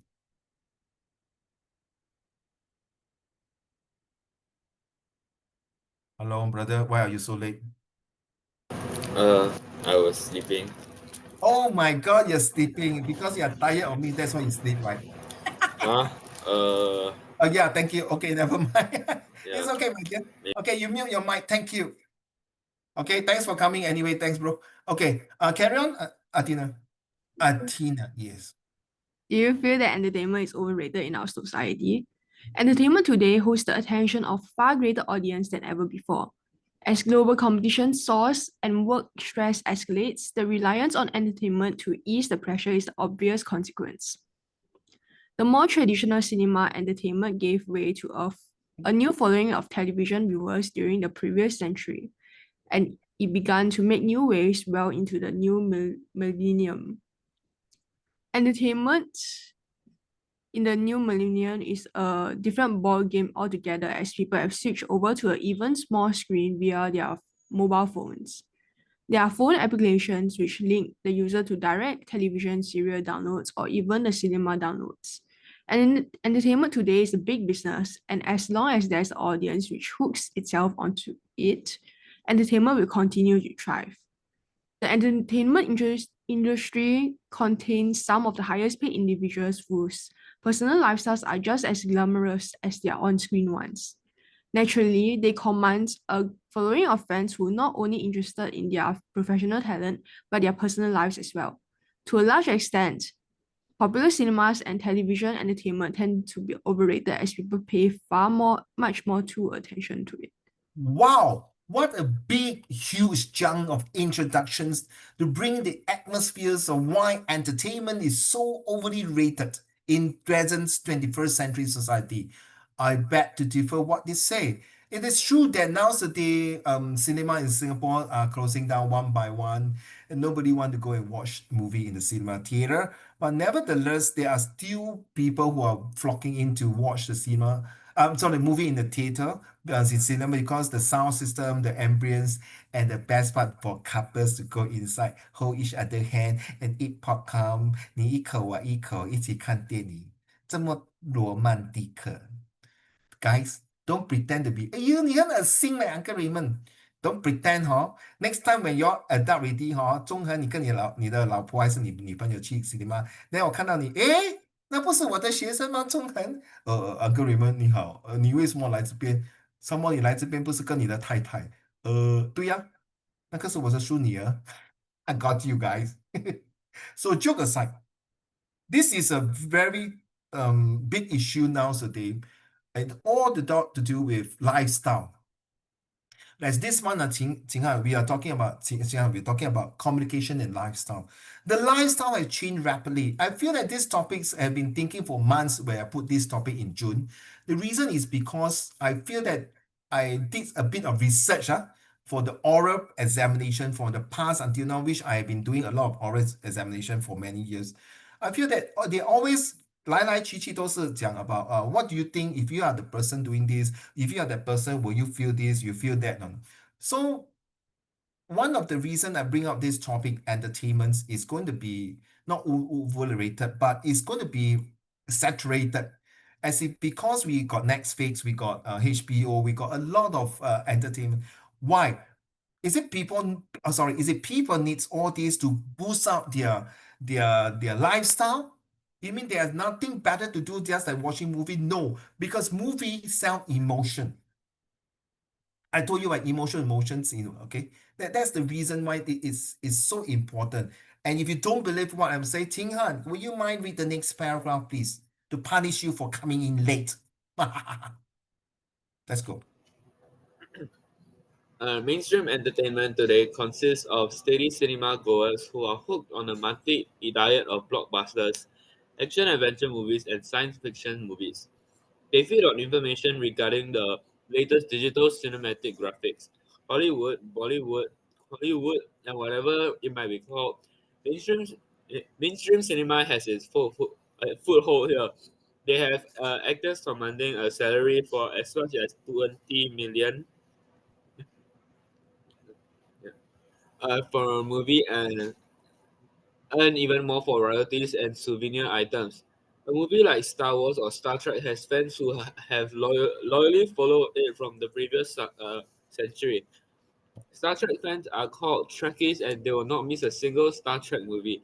Speaker 1: Hello, brother. Why are you so late?
Speaker 7: I was sleeping.
Speaker 1: Oh my God, you're sleeping because you're tired of me. That's why you sleep, right?
Speaker 7: Huh?
Speaker 1: Oh yeah, thank you. Okay, never mind. It's
Speaker 7: Yeah.
Speaker 1: okay, my dear. Okay, you mute your mic. Thank you. Okay, thanks for coming anyway. Thanks, bro. Okay, carry on, Athena. Athena, yes.
Speaker 5: Do you feel that entertainment is overrated in our society? Entertainment today holds the attention of far greater audience than ever before. As global competition soars and work stress escalates, the reliance on entertainment to ease the pressure is the obvious consequence. The more traditional cinema entertainment gave way to a new following of television viewers during the previous century, and it began to make new waves well into the new millennium. Entertainment in the new millennium is a different ball game altogether as people have switched over to an even small screen via their mobile phones. There are phone applications which link the user to direct television serial downloads or even the cinema downloads. And entertainment today is a big business, and as long as there's an audience which hooks itself onto it, entertainment will continue to thrive. The entertainment industry contains some of the highest paid individuals whose personal lifestyles are just as glamorous as their on-screen ones. Naturally, they command a following of fans who are not only interested in their professional talent, but their personal lives as well. To a large extent, popular cinemas and television entertainment tend to be overrated as people pay much more true attention to it.
Speaker 1: Wow, what a big, huge chunk of introductions to bring the atmospheres of why entertainment is so overly rated in present 21st century society. I beg to differ what they say. It is true that nowadays cinema in Singapore are closing down one by one, and nobody want to go and watch movie in the cinema theater. But nevertheless, there are still people who are flocking in to watch the movie in the theater in cinema because the sound system, the ambience, and the best part for couples to go inside, hold each other hand and eat popcorn，你一口我一口，一起看电影，这么罗曼蒂克。Guys, don't pretend to be. 哎呦，你很恶心嘞，Uncle Raymond. Don't pretend Next time when you're adult ready 中和你跟你的老婆还是你女朋友去 cinema，然后我看到你，诶，那不是我的学生吗？中恒，Uncle Raymond 你好，你为什么来这边？什么你来这边不是跟你的太太？对呀，那个是我的孙女儿。I got you guys. So joke aside, this is a very big issue nowadays, and all the to do with lifestyle. As this one, we are talking about we're talking about communication and lifestyle. The lifestyle has changed rapidly. I feel that these topics have been thinking for months where I put this topic in June. The reason is because I feel that I did a bit of research for the oral examination from the past until now, which I have been doing a lot of oral examination for many years. I feel that they always 来来去去都是讲 about what do you think if you are the person doing this, if you are that person, will you feel this, you feel that? So one of the reason I bring up this topic, entertainment, is going to be not overrated, but it's going to be saturated. As if because we got Netflix, we got HBO, we got a lot of entertainment. Why? Is it people? Sorry, is it people needs all this to boost up their lifestyle? You mean there's nothing better to do just like watching movie? No, because movie sell emotion. I told you about emotions, okay? That's the reason why it is so important. And if you don't believe what I'm saying, Ting Han, will you mind read the next paragraph, please, to punish you for coming in late? Let's go.
Speaker 7: Mainstream entertainment today consists of steady cinema goers who are hooked on a monthly diet of blockbusters, action adventure movies, and science fiction movies. They feed on information regarding the latest digital cinematic graphics, Hollywood, Bollywood, Hollywood, and whatever it might be called. Mainstream, mainstream cinema has its foothold here. They have actors commanding a salary for as much as 20 million for a movie and earn even more for royalties and souvenir items. A movie like Star Wars or Star Trek has fans who have loyally followed it from the previous century. Star Trek fans are called Trekkies and they will not miss a single Star Trek movie.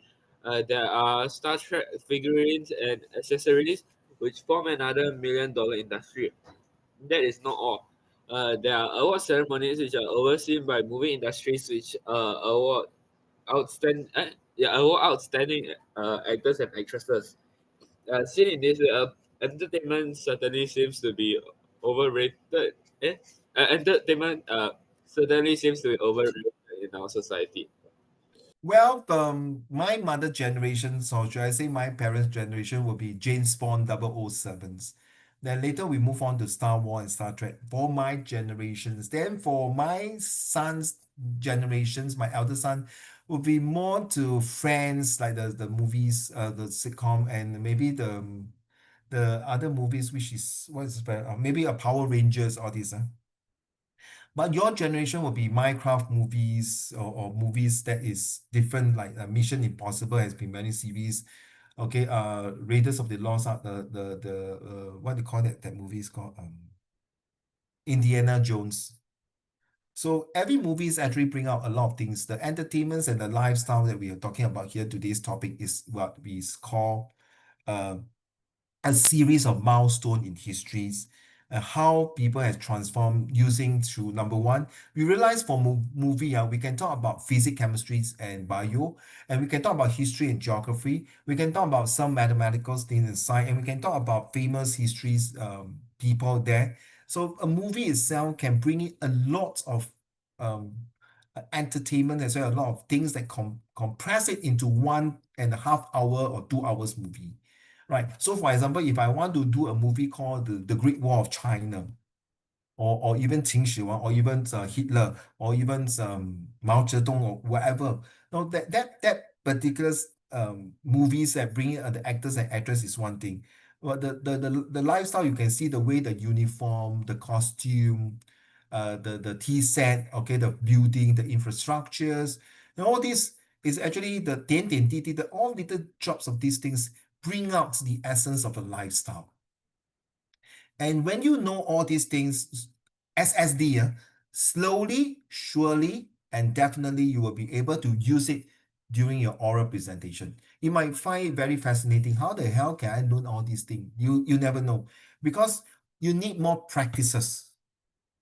Speaker 7: There are Star Trek figurines and accessories, which form another $1 million industry. That is not all. There are award ceremonies which are overseen by movie industries which award outstanding actors and actresses. Seen in this way, entertainment certainly seems to be overrated. Eh? Entertainment certainly seems to be overrated in our society.
Speaker 1: Well, my mother generation, or should I say my parents' generation, will be James Bond 007s. Then later we move on to Star Wars and Star Trek for my generations. Then for my son's generations, my elder son will be more to Friends, like the movies, the sitcom, and maybe the other movies, which is what is maybe a Power Rangers, all these. But your generation will be Minecraft movies or movies that is different, like Mission Impossible has been many series. Okay, Raiders of the Lost Ark, the what do you call that movie is called Indiana Jones. So every movie is actually bring out a lot of things. The entertainments and the lifestyle that we are talking about here, today's topic is what we call uh, a series of milestone in histories, how people have transformed using through number one. We realize for movie, we can talk about physics, chemistries, and bio, and we can talk about history and geography. We can talk about some mathematical things and science, and we can talk about famous histories, people there. So a movie itself can bring in a lot of um, entertainment as well, a lot of things that compress it into 1.5 hour or 2 hours movie. Right. So for example, if I want to do a movie called the Great Wall of China, or even Qin Shi Huang, or even Hitler, or even Mao Zedong, or whatever. No, that particular movies that bring in the actors and actresses is one thing. But the lifestyle, you can see the way the uniform, the costume, the tea set, okay, the building, the infrastructures, and all this is actually the 点点滴滴, the all little drops of these things bring out the essence of a lifestyle. And when you know all these things, SSD, slowly, surely, and definitely you will be able to use it during your oral presentation. You might find it very fascinating. How the hell can I learn all these things? You never know, because you need more practices.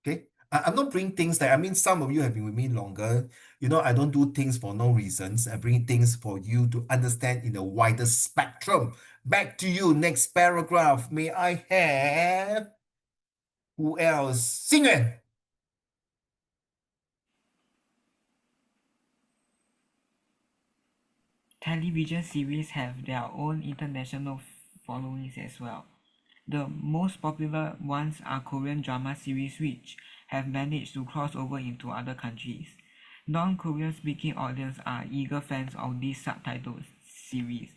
Speaker 1: Okay. I'm not bringing things that, I mean, some of you have been with me longer. You know, I don't do things for no reasons. I bring things for you to understand in a wider spectrum. Back to you, next paragraph. May I have who else? Singer.
Speaker 8: Television series have their own international followings as well. The most popular ones are Korean drama series which have managed to cross over into other countries. Non-Korean speaking audience are eager fans of these subtitled series.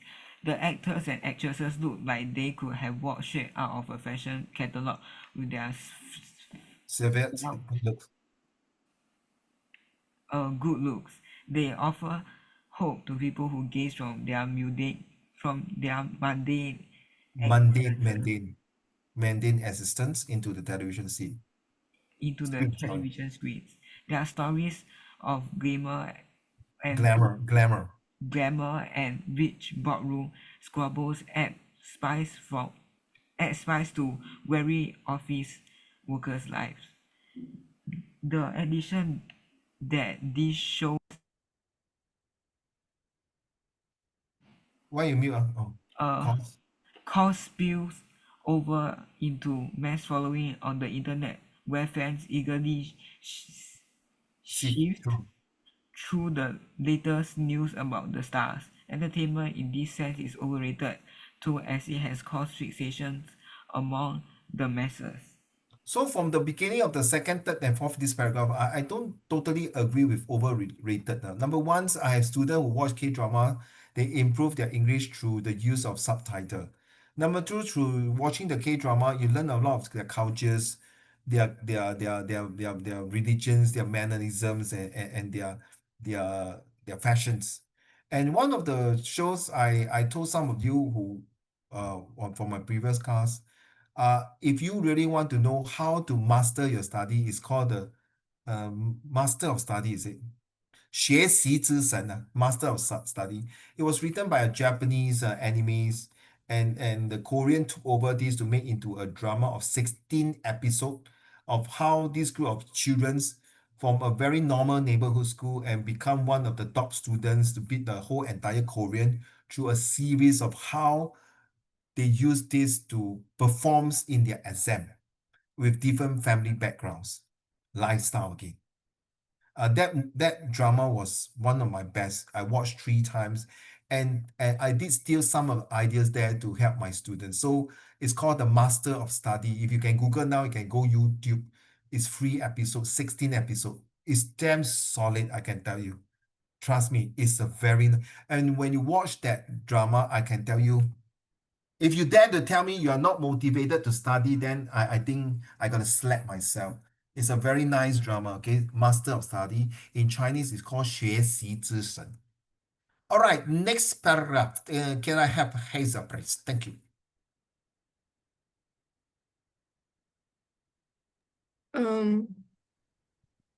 Speaker 8: The actors and actresses look like they could have walked straight out of a fashion catalog with their good looks. They offer hope to people who gaze from their mundane
Speaker 1: Mundane. mundane existence into the television scene.
Speaker 8: Into the
Speaker 1: Sorry.
Speaker 8: television screens. There are stories of and glamour and rich boardroom squabbles add spice to weary office workers' lives. The addition that these shows
Speaker 1: Why you mute? Oh, cause.
Speaker 8: cause spills over into mass following on the internet, where fans eagerly
Speaker 1: See,
Speaker 8: shift
Speaker 1: true.
Speaker 8: through the latest news about the stars. Entertainment in this sense is overrated too, as it has caused fixations among the masses.
Speaker 1: So from the beginning of the second, third, and fourth this paragraph, I don't totally agree with overrated. Number one, I have students who watch K-drama, they improve their English through the use of subtitle. Number two, through watching the K-drama, you learn a lot of their cultures, their religions, their mannerisms, and their fashions. And one of the shows I told some of you who from my previous class, if you really want to know how to master your study, it's called the Master of Study, is it? 学习之神, Master of Study. It was written by a Japanese animes, and the Korean took over this to make into a drama of 16 episodes of how this group of children from a very normal neighborhood school and become one of the top students to beat the whole entire Korean through a series of how they use this to perform in their exam with different family backgrounds, lifestyle again. That drama was one of my best. I watched 3 times, and I did steal some of the ideas there to help my students. So it's called the Master of Study. If you can Google now, you can go YouTube. It's free episode, 16 episode. It's damn solid, I can tell you. Trust me, it's a very, and when you watch that drama, I can tell you, if you dare to tell me you are not motivated to study, then I think I gotta slap myself. It's a very nice drama, okay? Master of Study. In Chinese, it's called 学习之神. All right, next paragraph. Can I have Hazel, please? Thank you.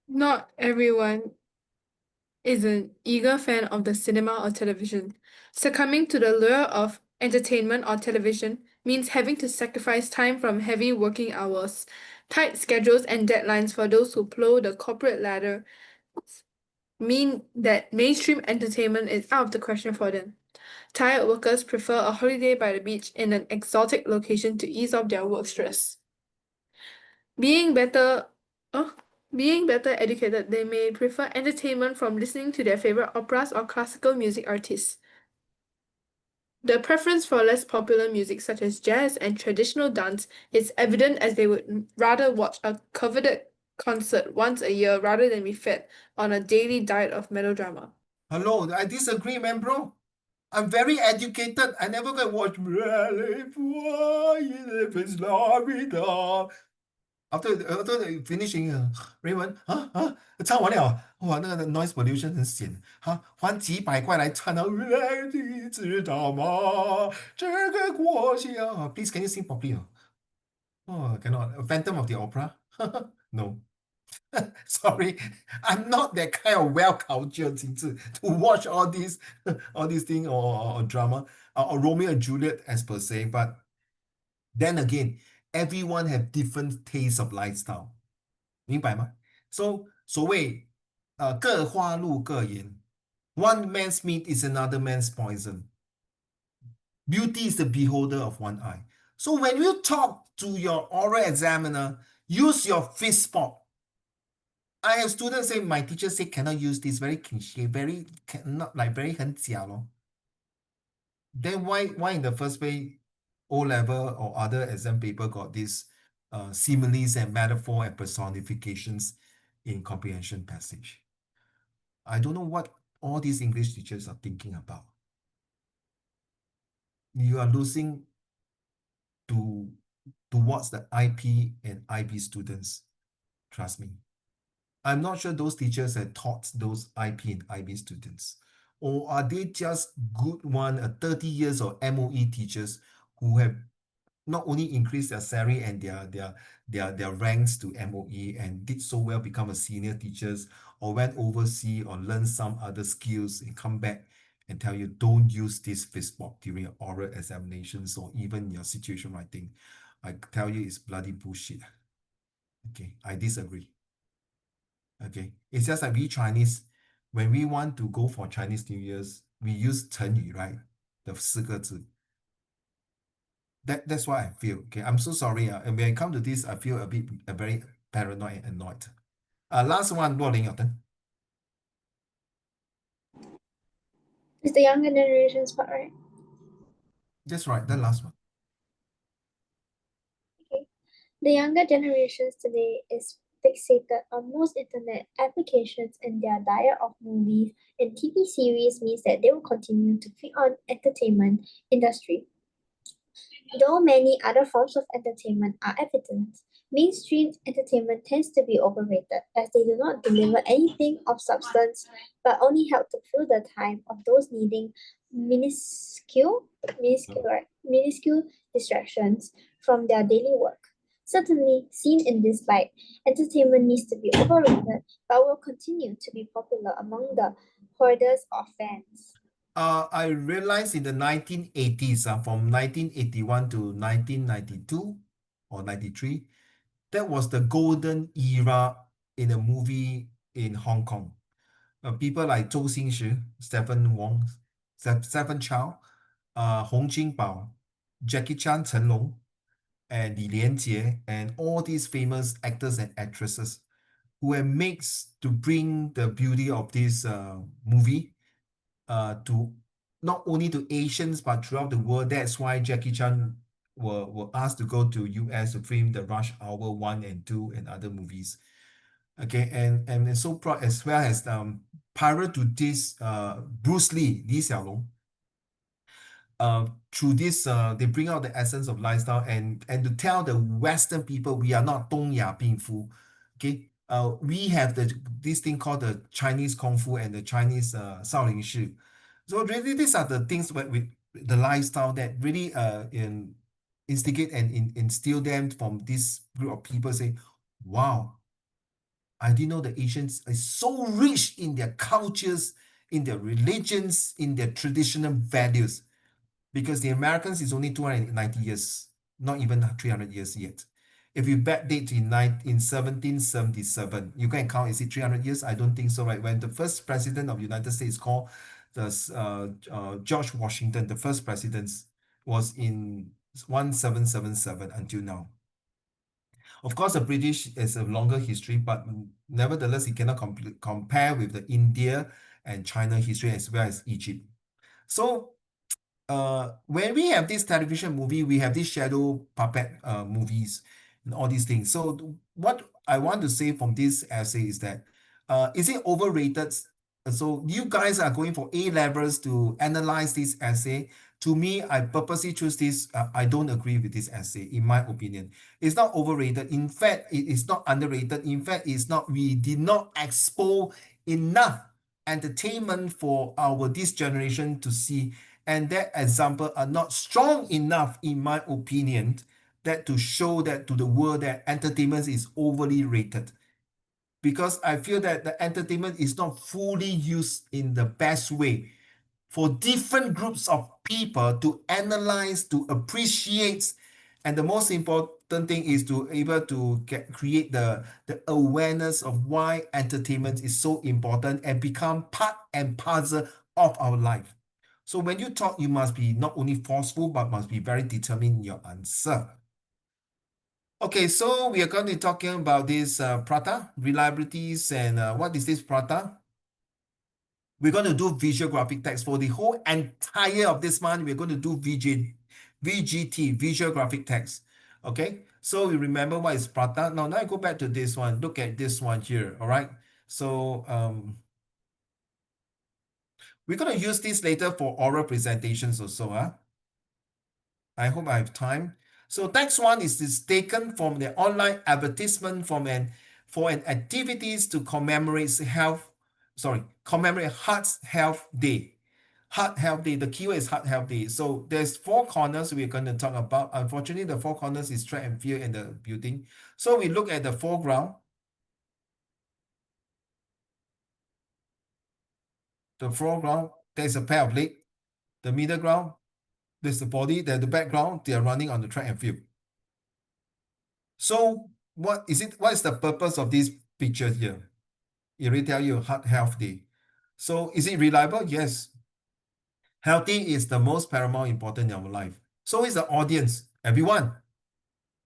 Speaker 3: Not everyone is an eager fan of the cinema or television. Succumbing to the lure of entertainment or television means having to sacrifice time from heavy working hours, tight schedules, and deadlines for those who plow the corporate ladder mean that mainstream entertainment is out of the question for them. Tired workers prefer a holiday by the beach in an exotic location to ease off their work stress. Being better, being better educated, they may prefer entertainment from listening to their favorite operas or classical music artists. The preference for less popular music such as jazz and traditional dance is evident, as they would rather watch a coveted concert once a year rather than be fed on a daily diet of melodrama.
Speaker 1: Hello, I disagree, man, bro. I'm very educated. I never gonna watch after finishing Raymond 唱完了，哇，那个 noise pollution 很险，还几百块来唱，你知道吗？这个国家 Please, can you sing properly? Oh, cannot. Phantom of the Opera? No. Sorry, I'm not that kind of well-cultured to watch all these things or drama or Romeo and Juliet as per se. But then again, everyone have different tastes of lifestyle. 明白吗? So 所谓各花入各眼, one man's meat is another man's poison. Beauty is the beholder of one eye. So when you talk to your oral examiner, use your fist spot. I have students say, my teacher say cannot use this, very cliche, very cannot, like very 很假 lor. Then why in the first place O level or other exam paper got this similes and metaphor and personifications in comprehension passage? I don't know what all these English teachers are thinking about. You are losing towards the IP and IB students. Trust me. I'm not sure those teachers have taught those IP and IB students. Or are they just good 30 years of MOE teachers who have not only increased their salary and their ranks to MOE and did so well, become a senior teachers, or went overseas or learn some other skills and come back and tell you don't use this Facebook during your oral examinations or even your situation writing. I tell you it's bloody bullshit. Okay, I disagree. Okay, it's just like we Chinese, when we want to go for Chinese New Year's, we use 成语, right? The 4个字. That's what I feel. Okay, I'm so sorry. And when it comes to this, I feel a bit very paranoid and annoyed. Last one, Luo Ling, your turn.
Speaker 2: It's the younger generations part, right?
Speaker 1: That's right, the last one.
Speaker 2: Okay. The younger generations today is fixated on most internet applications, and their diet of movies and TV series means that they will continue to feed on entertainment industry. Though many other forms of entertainment are evident, mainstream entertainment tends to be overrated as they do not deliver anything of substance but only help to fill the time of those needing minuscule distractions from their daily work. Certainly, seen in this light, entertainment needs to be overrated but will continue to be popular among the hoarders of fans.
Speaker 1: I realized in the 1980s, from 1981 to 1992 or 93, that was the golden era in a movie in Hong Kong. People like Zhou Xingshi, Stephen Wong, Stephen Chow, Hong Jingbao, Jackie Chan, Chen Long, and Li Lianjie, and all these famous actors and actresses who have makes to bring the beauty of this movie to not only to Asians but throughout the world. That's why Jackie Chan were asked to go to US to film the Rush Hour 1 and 2 and other movies. Okay, and so proud, as well as prior to this, Bruce Lee, Lee Xiaolong, through this, they bring out the essence of lifestyle and to tell the Western people we are not 东亚病夫. Okay, we have this thing called the Chinese Kung Fu and the Chinese Shaolin Shi. So really, these are the things with the lifestyle that really instigate and instill them from this group of people. Say, wow, I didn't know the Asians are so rich in their cultures, in their religions, in their traditional values. Because the Americans is only 290 years, not even 300 years yet. If you backdate in 1777, you can count, is it 300 years? I don't think so, right? When the first president of the United States called George Washington, the first president was in 1777 until now. Of course, the British is a longer history, but nevertheless, it cannot compare with the India and China history as well as Egypt. So when we have this television movie, we have these shadow puppet movies and all these things. So what I want to say from this essay is that, is it overrated? So you guys are going for A levels to analyze this essay. To me, I purposely choose this. I don't agree with this essay, in my opinion. It's not overrated. In fact, it is not underrated. In fact, it's not. We did not expose enough entertainment for this generation to see, and that example are not strong enough, in my opinion, that to show that to the world that entertainment is overly rated. Because I feel that the entertainment is not fully used in the best way for different groups of people to analyze, to appreciate, and the most important thing is to able to create the awareness of why entertainment is so important and become part and parcel of our life. So when you talk, you must be not only forceful, but must be very determined in your answer. Okay, so we are going to be talking about this Prata, reliabilities, and what is this Prata? We're going to do visual graphic text for the whole entire of this month. We're going to do VGT, visual graphic text. Okay, so we remember what is Prata. Now I go back to this one. Look at this one here. All right, so we're going to use this later for oral presentations also. I hope I have time. So next one is taken from the online advertisement for an activities to commemorate Heart Health Day. Heart healthy. The keyword is heart healthy. So there's four corners we're going to talk about. Unfortunately, the four corners is track and field and the building. So we look at the foreground. The foreground, there's a pair of legs. The middle ground, there's the body. Then the background, they are running on the track and field. So what is it? What is the purpose of this picture here? It will tell you heart healthy. So is it reliable? Yes. Healthy is the most paramount important in our life. So is the audience, everyone,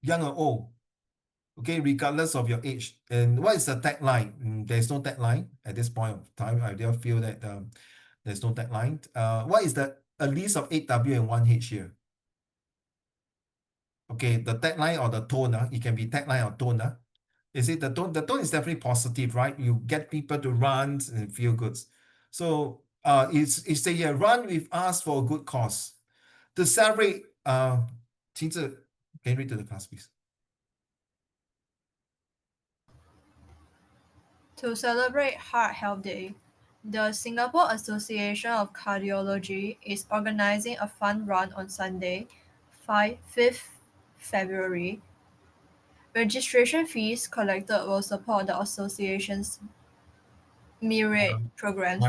Speaker 1: young or old, okay, regardless of your age. And what is the tagline? There's no tagline at this point of time. I do feel that there's no tagline. What is the a list of 8W and 1H here? Okay, the tagline or the tone, it can be tagline or tone. Is it the tone? The tone is definitely positive, right? You get people to run and feel good. So it's a run with us for a good cause. To celebrate, Qin Zhi, can you read to the class, please?
Speaker 6: To celebrate Heart Health Day, the Singapore Association of Cardiology is organizing a fun run on Sunday, 5th February. Registration fees collected will support the association's myriad programs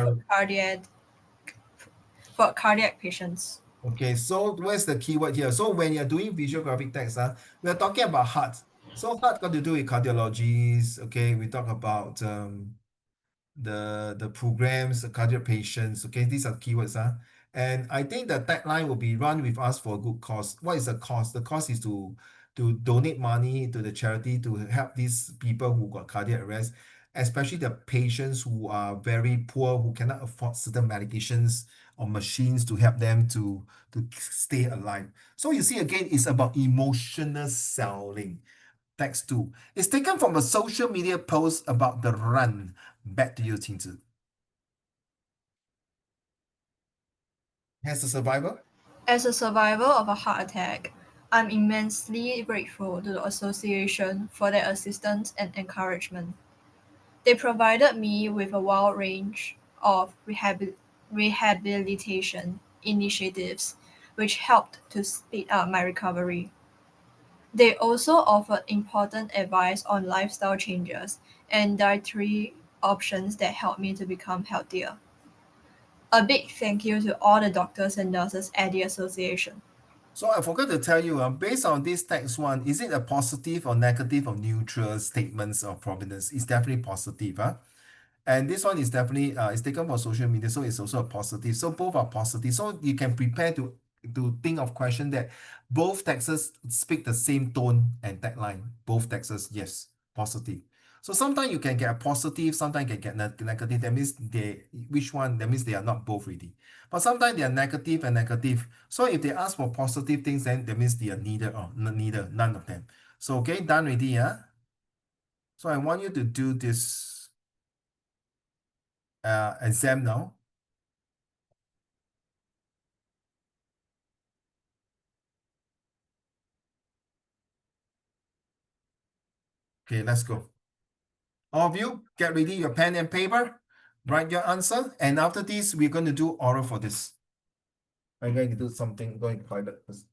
Speaker 6: for cardiac patients.
Speaker 1: Okay, so where's the keyword here? So when you're doing visual graphic text, we're talking about heart. So heart got to do with cardiologies. Okay, we talk about the programs, the cardiac patients. Okay, these are keywords. And I think the tagline will be run with us for a good cause. What is the cause? The cause is to donate money to the charity to help these people who got cardiac arrest, especially the patients who are very poor, who cannot afford certain medications or machines to help them to stay alive. So you see again, it's about emotional selling. Text 2. It's taken from a social media post about the run. Back to you, Qingzi. As a survivor?
Speaker 6: As a survivor of a heart attack, I'm immensely grateful to the association for their assistance and encouragement. They provided me with a wide range of rehabilitation initiatives, which helped to speed up my recovery. They also offered important advice on lifestyle changes and dietary options that helped me to become healthier. A big thank you to all the doctors and nurses at the association.
Speaker 1: So I forgot to tell you, based on this text one, is it a positive or negative or neutral statements of provenance? It's definitely positive. And this one is definitely it's taken from social media, so it's also a positive. So both are positive. So you can prepare to think of question that both texts speak the same tone and tagline. Both texts, yes, positive. So sometimes you can get a positive, sometimes you can get negative. That means they which one? That means they are not both ready. But sometimes they are negative and negative. So if they ask for positive things, then that means they are neither or neither, none of them. So okay, done already, yeah. So I want you to do this exam now. Okay, let's go. All of you, get ready your pen and paper, write your answer, and after this, we're going to do oral for this. I'm going to do something, going to toilet first.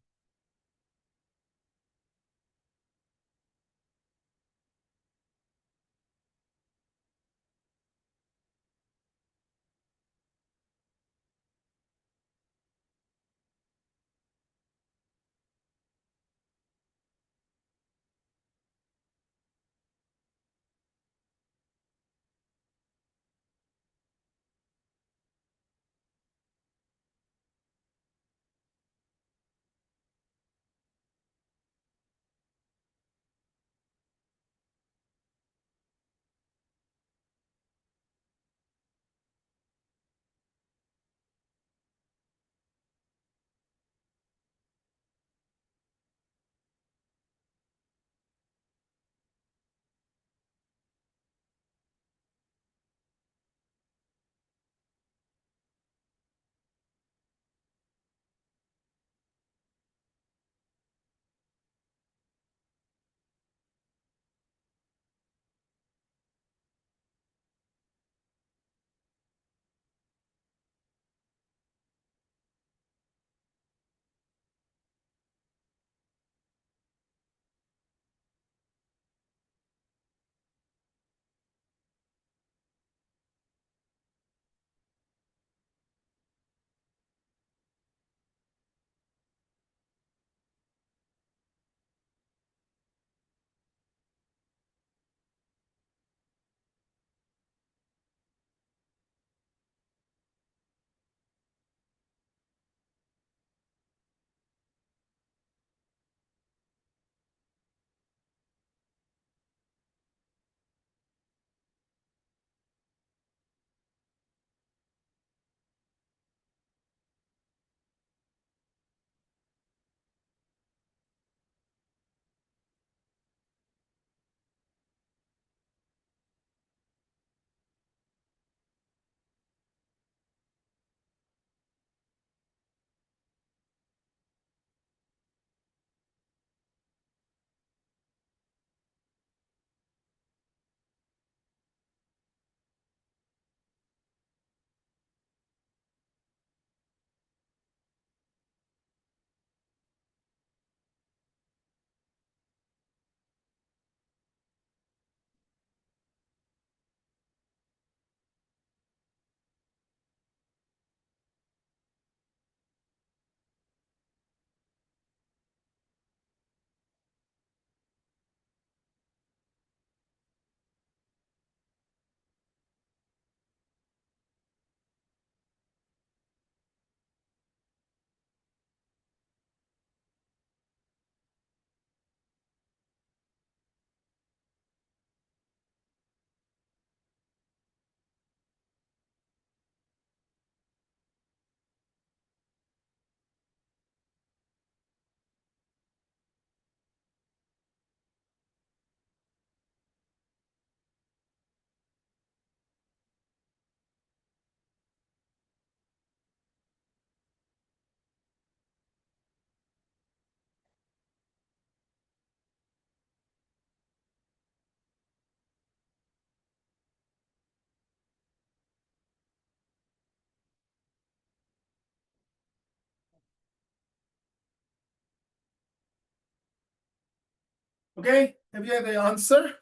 Speaker 1: Okay, have you had the answer?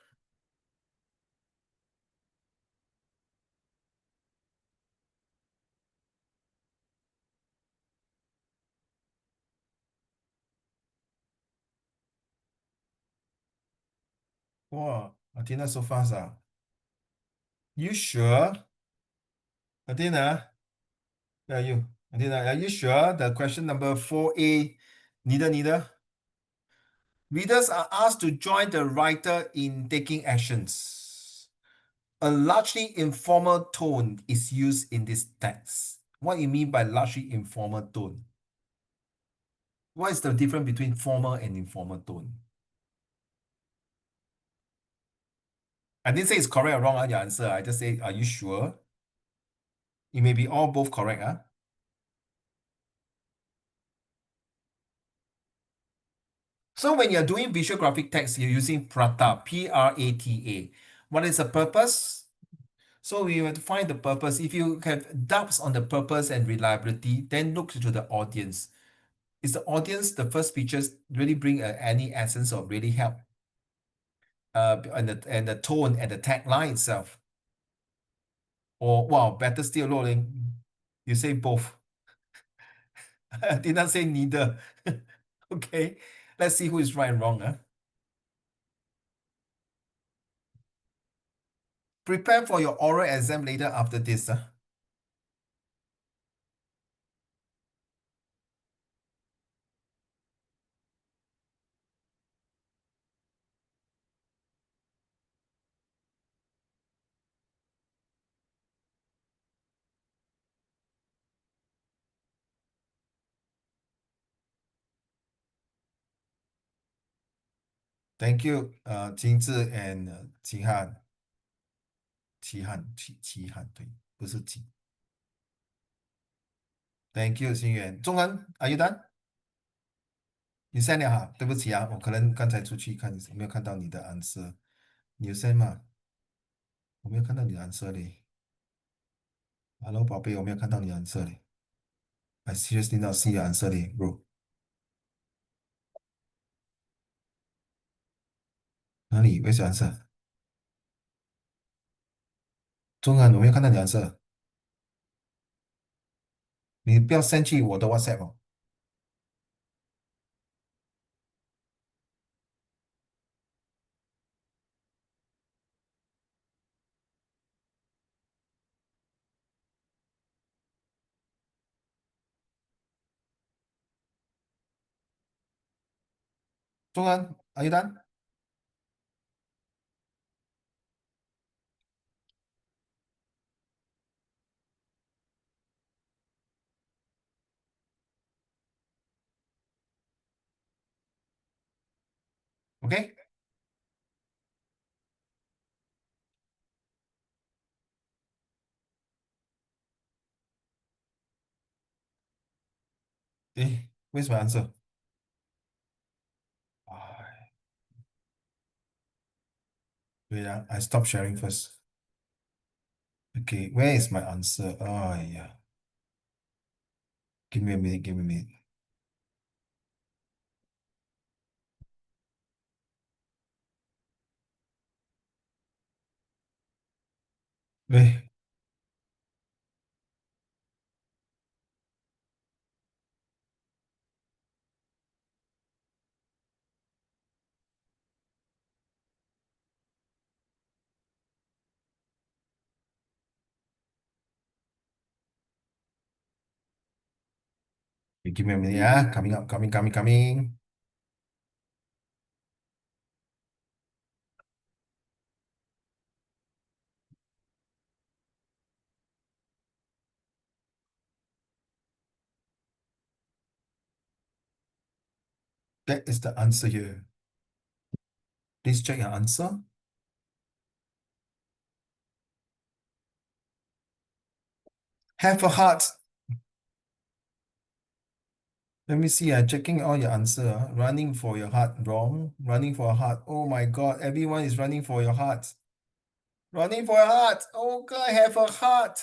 Speaker 1: Wow, Athena so fast. You sure? Athena? Yeah, you. Athena, are you sure? The question number 4A, neither. Readers are asked to join the writer in taking actions. A largely informal tone is used in this text. What do you mean by largely informal tone? What is the difference between formal and informal tone? I didn't say it's correct or wrong, your answer. I just say, are you sure? It may be all both correct. So when you're doing visual graphic text, you're using prata, P-R-A-T-A. What is the purpose? So we have to find the purpose. If you have doubts on the purpose and reliability, then look to the audience. Is the audience, the first pictures really bring any essence or really help? And the tone and the tagline itself. Or, wow, better still, Loling, you say both. I did not say neither. Okay, let's see who is right and wrong. Prepare for your oral exam later after this. ？Thank you, 金志 and 齐汉，齐汉，对，不是齐。Thank you, 心源。中文，Are you done？你 send 了哈，对不起啊，我可能刚才出去看，没有看到你的 answer。你有 send 吗？我没有看到你的 answer 嘞。Hello，宝贝，我没有看到你的 answer 嘞。I seriously not see your answer 嘞，bro。哪里？Where's your answer？中文我没有看到你的 answer。你不要 send 去我的 WhatsApp 哦。中文，Are you done？ OK？诶，Where's my answer？哎，对呀，I stop sharing first。Okay, where is my answer? Oh, yeah. Give me a minute, give me a minute. Wait, give me a minute, yeah. Coming up, coming. That is the answer here. Please check your answer. Have a heart. Let me see. Checking all your answer. Running for your heart. Wrong. Running for a heart. Oh my God. Everyone is running for your heart. Running for a heart. Oh God, have a heart.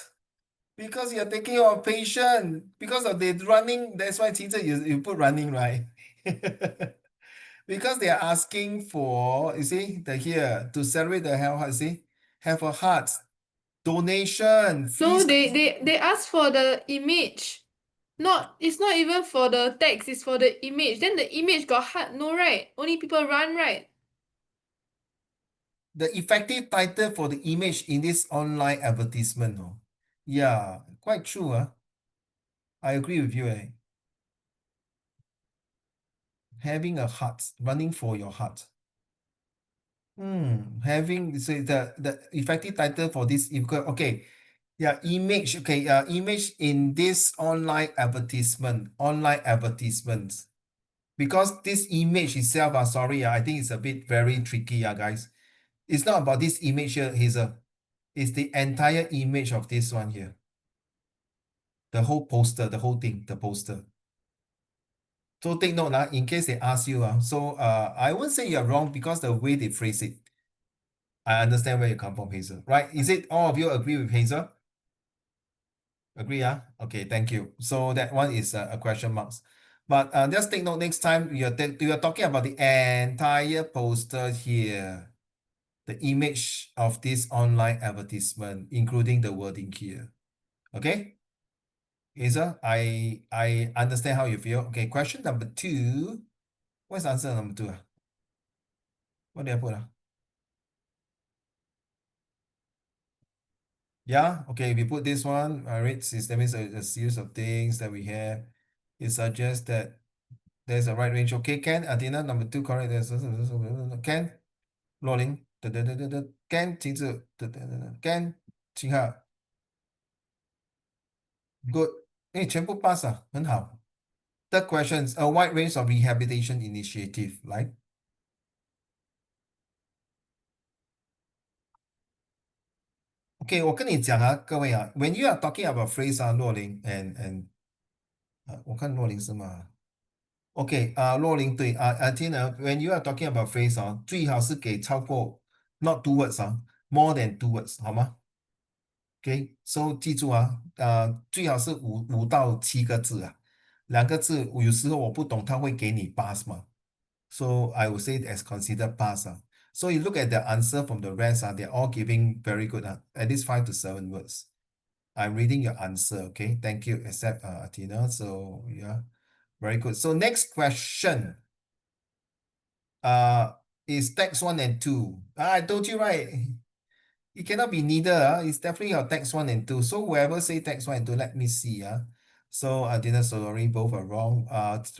Speaker 1: Because you're taking your patient. Because of the running. That's why teacher you put running, right? Because they are asking for, you see, here to celebrate the health, you see, have a heart donation.
Speaker 3: No,
Speaker 1: Fees.
Speaker 3: they ask for the image. It's not even for the text, it's for the image. Then the image got heart, no right? Only people run, right?
Speaker 1: The effective title for the image in this online advertisement. Oh. Yeah, quite true. I agree with you. Having a heart, running for your heart. Having so the effective title for this okay. Yeah, image. Okay, image in this online advertisements. Because this image itself, sorry, I think it's a bit very tricky, guys. It's not about this image here, Hazel. It's the entire image of this one here. The whole poster, the whole thing, the poster. So take note, in case they ask you. So I won't say you're wrong because the way they phrase it. I understand where you come from, Hazel. Right? Is it all of you agree with Hazel? Agree, Okay, thank you. So that one is a question marks. But just take note next time you're talking about the entire poster here. The image of this online advertisement, including the wording here. Okay? Hazel, I understand how you feel. Okay, question number 2. What's answer number 2? What did I put? Yeah, okay, we put this one, rate system is a series of things that we have. It suggests that there's a right range. Okay, Ken, Athena, number 2, correct. Ken, rolling. Ken, 停止. Ken, 请哈. Good. 全部 pass 很好. Third questions, a wide range of rehabilitation initiative, right? Okay, 我跟你讲各位when you are talking about phrase若琳 and 我看若琳是吗？ OK 若琳对Athena, when you are talking about phrase 最好是给超过 not 2 words more than 2 words 好吗？OK, so 记住最好是5到7个字2个字有时候我不懂他会给你 pass 嘛 so I would say as considered pass So you look at the answer from the rest they're all giving very good at least 5 to 7 words. I'm reading your answer, okay? Thank you, except Athena. So yeah, very good. So next question is text 1 and 2. I told you right. It cannot be neither. It's definitely your text 1 and 2. So whoever say text 1 and 2, let me see. So Athena, sorry, both are wrong.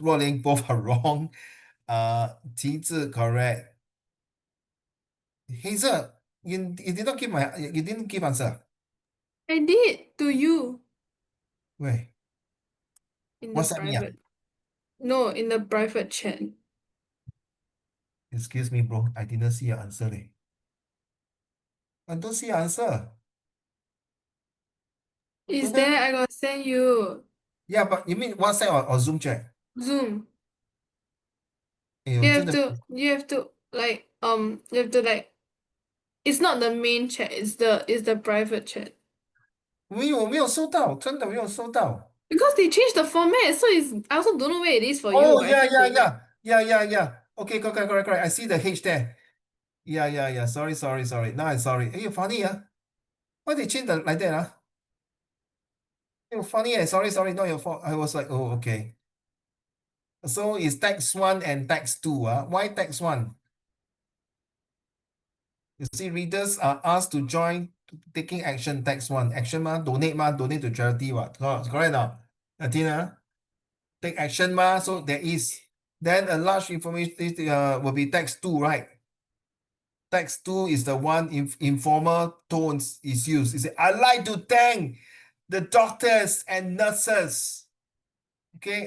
Speaker 1: Rolling, both are wrong. Qi correct. Hazel, you did not give you didn't give answer.
Speaker 3: I did to you
Speaker 1: Where?
Speaker 3: in the
Speaker 1: What's that mean?
Speaker 3: private. No, in the private chat.
Speaker 1: Excuse me, bro. I didn't see your answer. I don't see your answer.
Speaker 3: Is
Speaker 1: Don't have?
Speaker 3: there? I got send you.
Speaker 1: Yeah, but you mean WhatsApp or Zoom chat?
Speaker 3: Zoom.
Speaker 1: You have
Speaker 3: to like it's not the main chat, it's the private chat.
Speaker 1: 我没有收到，真的没有收到。
Speaker 3: Because they changed the format, so I also don't know where it is for you.
Speaker 1: Oh,
Speaker 3: I
Speaker 1: yeah,
Speaker 3: send
Speaker 1: yeah,
Speaker 3: to you.
Speaker 1: yeah. Okay, correct. I see the H there. Yeah. Sorry. Now I'm sorry. Hey, you funny, why they change like that, You funny, sorry, not your fault. I was like, oh, okay. So it's text 1 and text 2, Why text 1? You see, readers are asked to join taking action, text 1. Action donate to charity, what? Correct now, Athena? Take action, so there is. Then a large information will be text 2, right? Text 2 is the one informal tones is used. You say, I'd like to thank the doctors and nurses. Okay,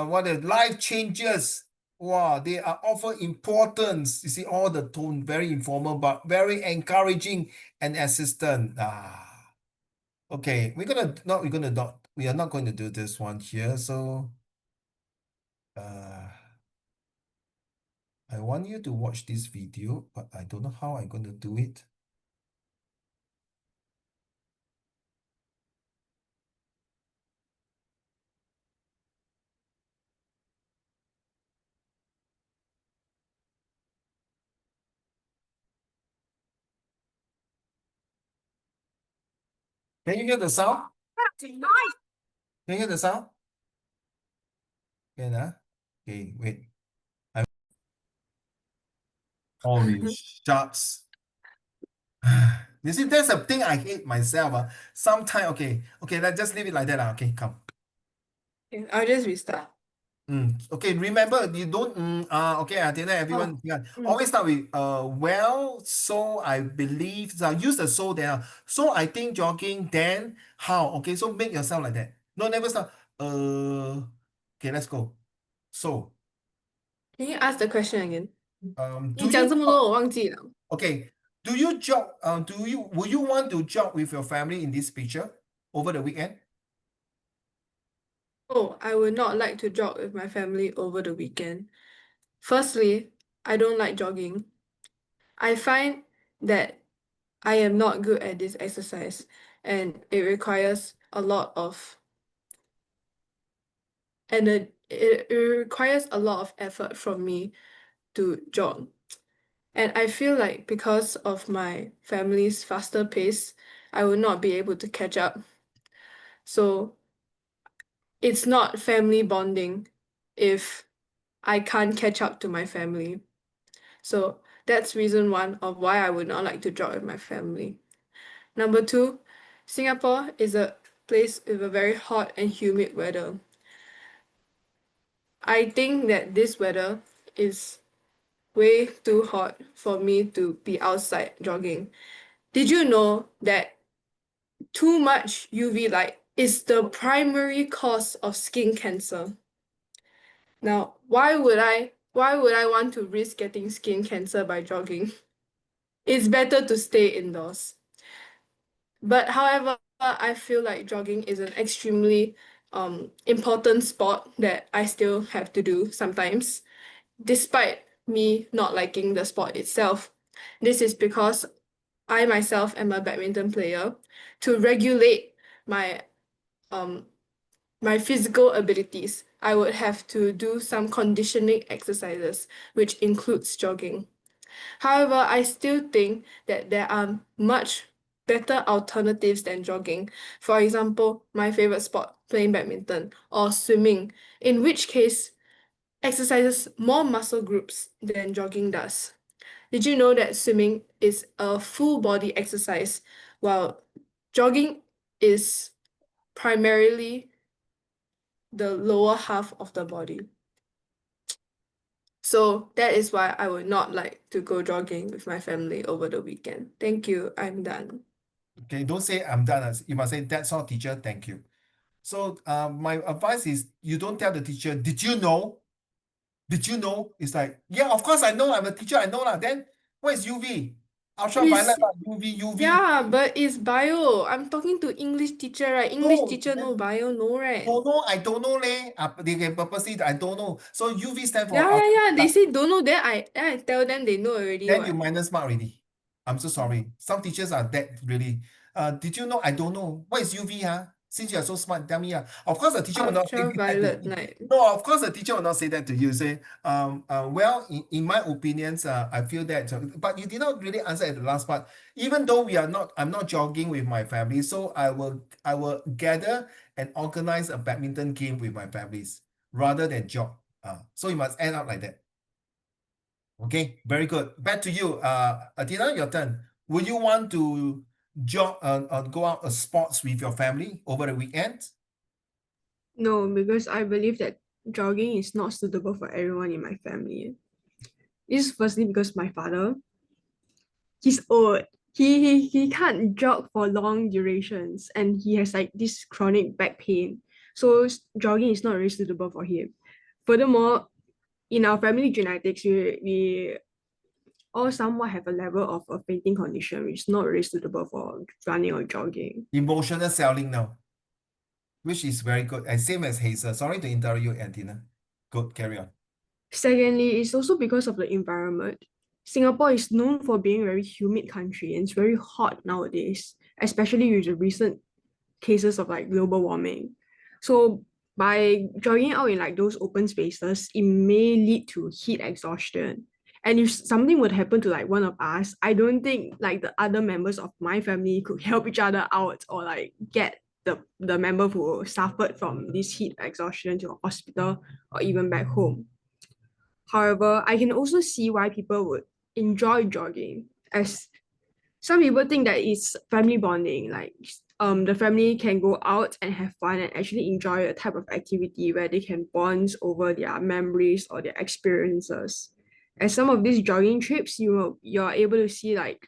Speaker 1: what the life changes. Wow, they are offer importance. You see, all the tone very informal, but very encouraging and assistant. Okay, we are not going to do this one here. So, I want you to watch this video, but I don't know how I'm going to do it. Can you hear the sound? Can you hear the sound? Can Okay, wait. Holy shucks. You see, that's the thing I hate myself. Sometimes, okay, let's just leave it like that. Okay, come.
Speaker 3: Okay, I'll just restart.
Speaker 1: Okay, remember you don't okay, Athena, everyone always start with well, so I believe, so use the so there. So I think jogging, then how? Okay, so make yourself like that. No, never start. Okay, let's go. So
Speaker 3: Can you ask the question again?
Speaker 1: do
Speaker 3: 你讲
Speaker 1: you
Speaker 3: 这么多，我忘记了。
Speaker 1: okay, do you jog would you want to jog with your family in this picture over the weekend?
Speaker 3: Oh, I would not like to jog with my family over the weekend. Firstly, I don't like jogging. I find that I am not good at this exercise and it requires a lot of it requires a lot of effort from me to jog. And I feel like because of my family's faster pace, I will not be able to catch up. So it's not family bonding if I can't catch up to my family. So that's reason one of why I would not like to jog with my family. Number two, Singapore is a place with a very hot and humid weather. I think that this weather is way too hot for me to be outside jogging. Did you know that too much UV light is the primary cause of skin cancer? Now, why would I want to risk getting skin cancer by jogging? It's better to stay indoors. But however, I feel like jogging is an extremely important sport that I still have to do sometimes, despite me not liking the sport itself. This is because I myself am a badminton player. To regulate my my physical abilities, I would have to do some conditioning exercises, which includes jogging. However, I still think that there are much better alternatives than jogging. For example, my favorite sport, playing badminton, or swimming, in which case exercises more muscle groups than jogging does. Did you know that swimming is a full body exercise while jogging is primarily the lower half of the body? So that is why I would not like to go jogging with my family over the weekend. Thank you. I'm done.
Speaker 1: Okay, don't say I'm done. You must say that's all, teacher. Thank you. So my advice is you don't tell the teacher, did you know? Did you know? It's like, yeah, of course I know. I'm a teacher. I know lah. Then what is UV? Ultraviolet, UV.
Speaker 3: Yeah, but it's bio. I'm talking to English teacher, right? English
Speaker 1: No,
Speaker 3: teacher no bio, no, right?
Speaker 1: don't know. I don't know leh. They can purposely I don't know. So UV stand for
Speaker 3: Yeah. They say don't know. Then I tell them they know already.
Speaker 1: then you
Speaker 3: What?
Speaker 1: minus mark already. I'm so sorry. Some teachers are that really. Did you know? I don't know. What is UV, huh? Since you are so smart, tell me. Of course, the teacher will not say that to
Speaker 3: Ultraviolet
Speaker 1: you.
Speaker 3: light.
Speaker 1: No, of course, the teacher will not say that to you. Say, well, in my opinions, I feel that. But you did not really answer at the last part. Even though I'm not jogging with my family, so I will gather and organize a badminton game with my families rather than jog. So you must end up like that. Okay, very good. Back to you, Athena, your turn. Would you want to jog go out sports with your family over the weekend?
Speaker 5: No, because I believe that jogging is not suitable for everyone in my family. This is firstly because my father, he's old. He can't jog for long durations and he has like this chronic back pain. So jogging is not really suitable for him. Furthermore, in our family genetics, we all somewhat have a level of a fainting condition, which is not really suitable for running or jogging.
Speaker 1: Emotional selling now, which is very good. And same as Hazel. Sorry to interrupt you, Athena. Good, carry on.
Speaker 5: Secondly, it's also because of the environment. Singapore is known for being a very humid country and it's very hot nowadays, especially with the recent cases of like global warming. So by jogging out in like those open spaces, it may lead to heat exhaustion. And if something would happen to like one of us, I don't think like the other members of my family could help each other out or like get the member who suffered from this heat exhaustion to a hospital or even back home. However, I can also see why people would enjoy jogging, as some people think that it's family bonding, like the family can go out and have fun and actually enjoy a type of activity where they can bond over their memories or their experiences. At some of these jogging trips, you're able to see like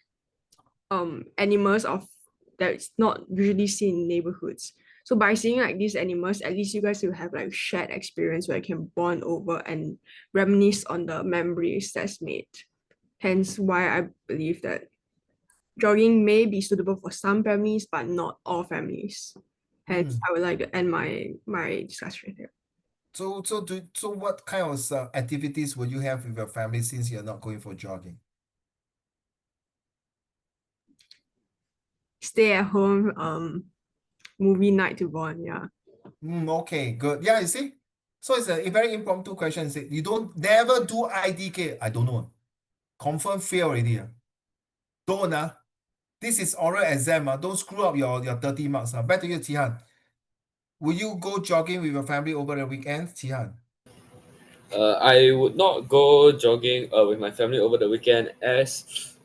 Speaker 5: animals of that's not usually seen in neighborhoods. So by seeing like these animals, at least you guys will have like shared experience where you can bond over and reminisce on the memories that's made. Hence why I believe that jogging may be suitable for some families, but not all families. Hence, I would like to end my discussion here.
Speaker 1: So what kind of activities will you have with your family since you're not going for jogging?
Speaker 5: Stay at home, movie night to bond. Yeah.
Speaker 1: Okay, good. Yeah, you see? So it's a very impromptu question. Say, you don't never do IDK. I don't know. Confirm fail already. Don't. This is oral exam. Don't screw up your 30 marks. Back to you, Tihan. Will you go jogging with your family over the weekend, Tihan?
Speaker 7: I would not go jogging with my family over the weekend, as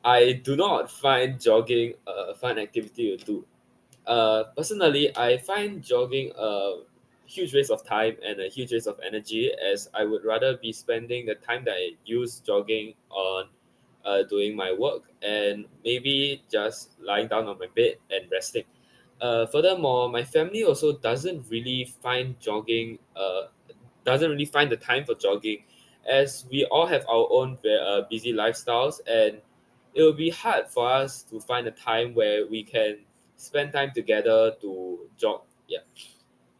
Speaker 7: I do not find jogging a fun activity to do. Personally, I find jogging a huge waste of time and a huge waste of energy, as I would rather be spending the time that I use jogging on doing my work and maybe just lying down on my bed and resting. Furthermore, my family also doesn't really find the time for jogging, as we all have our own busy lifestyles, and it will be hard for us to find a time where we can spend time together to jog. Yeah.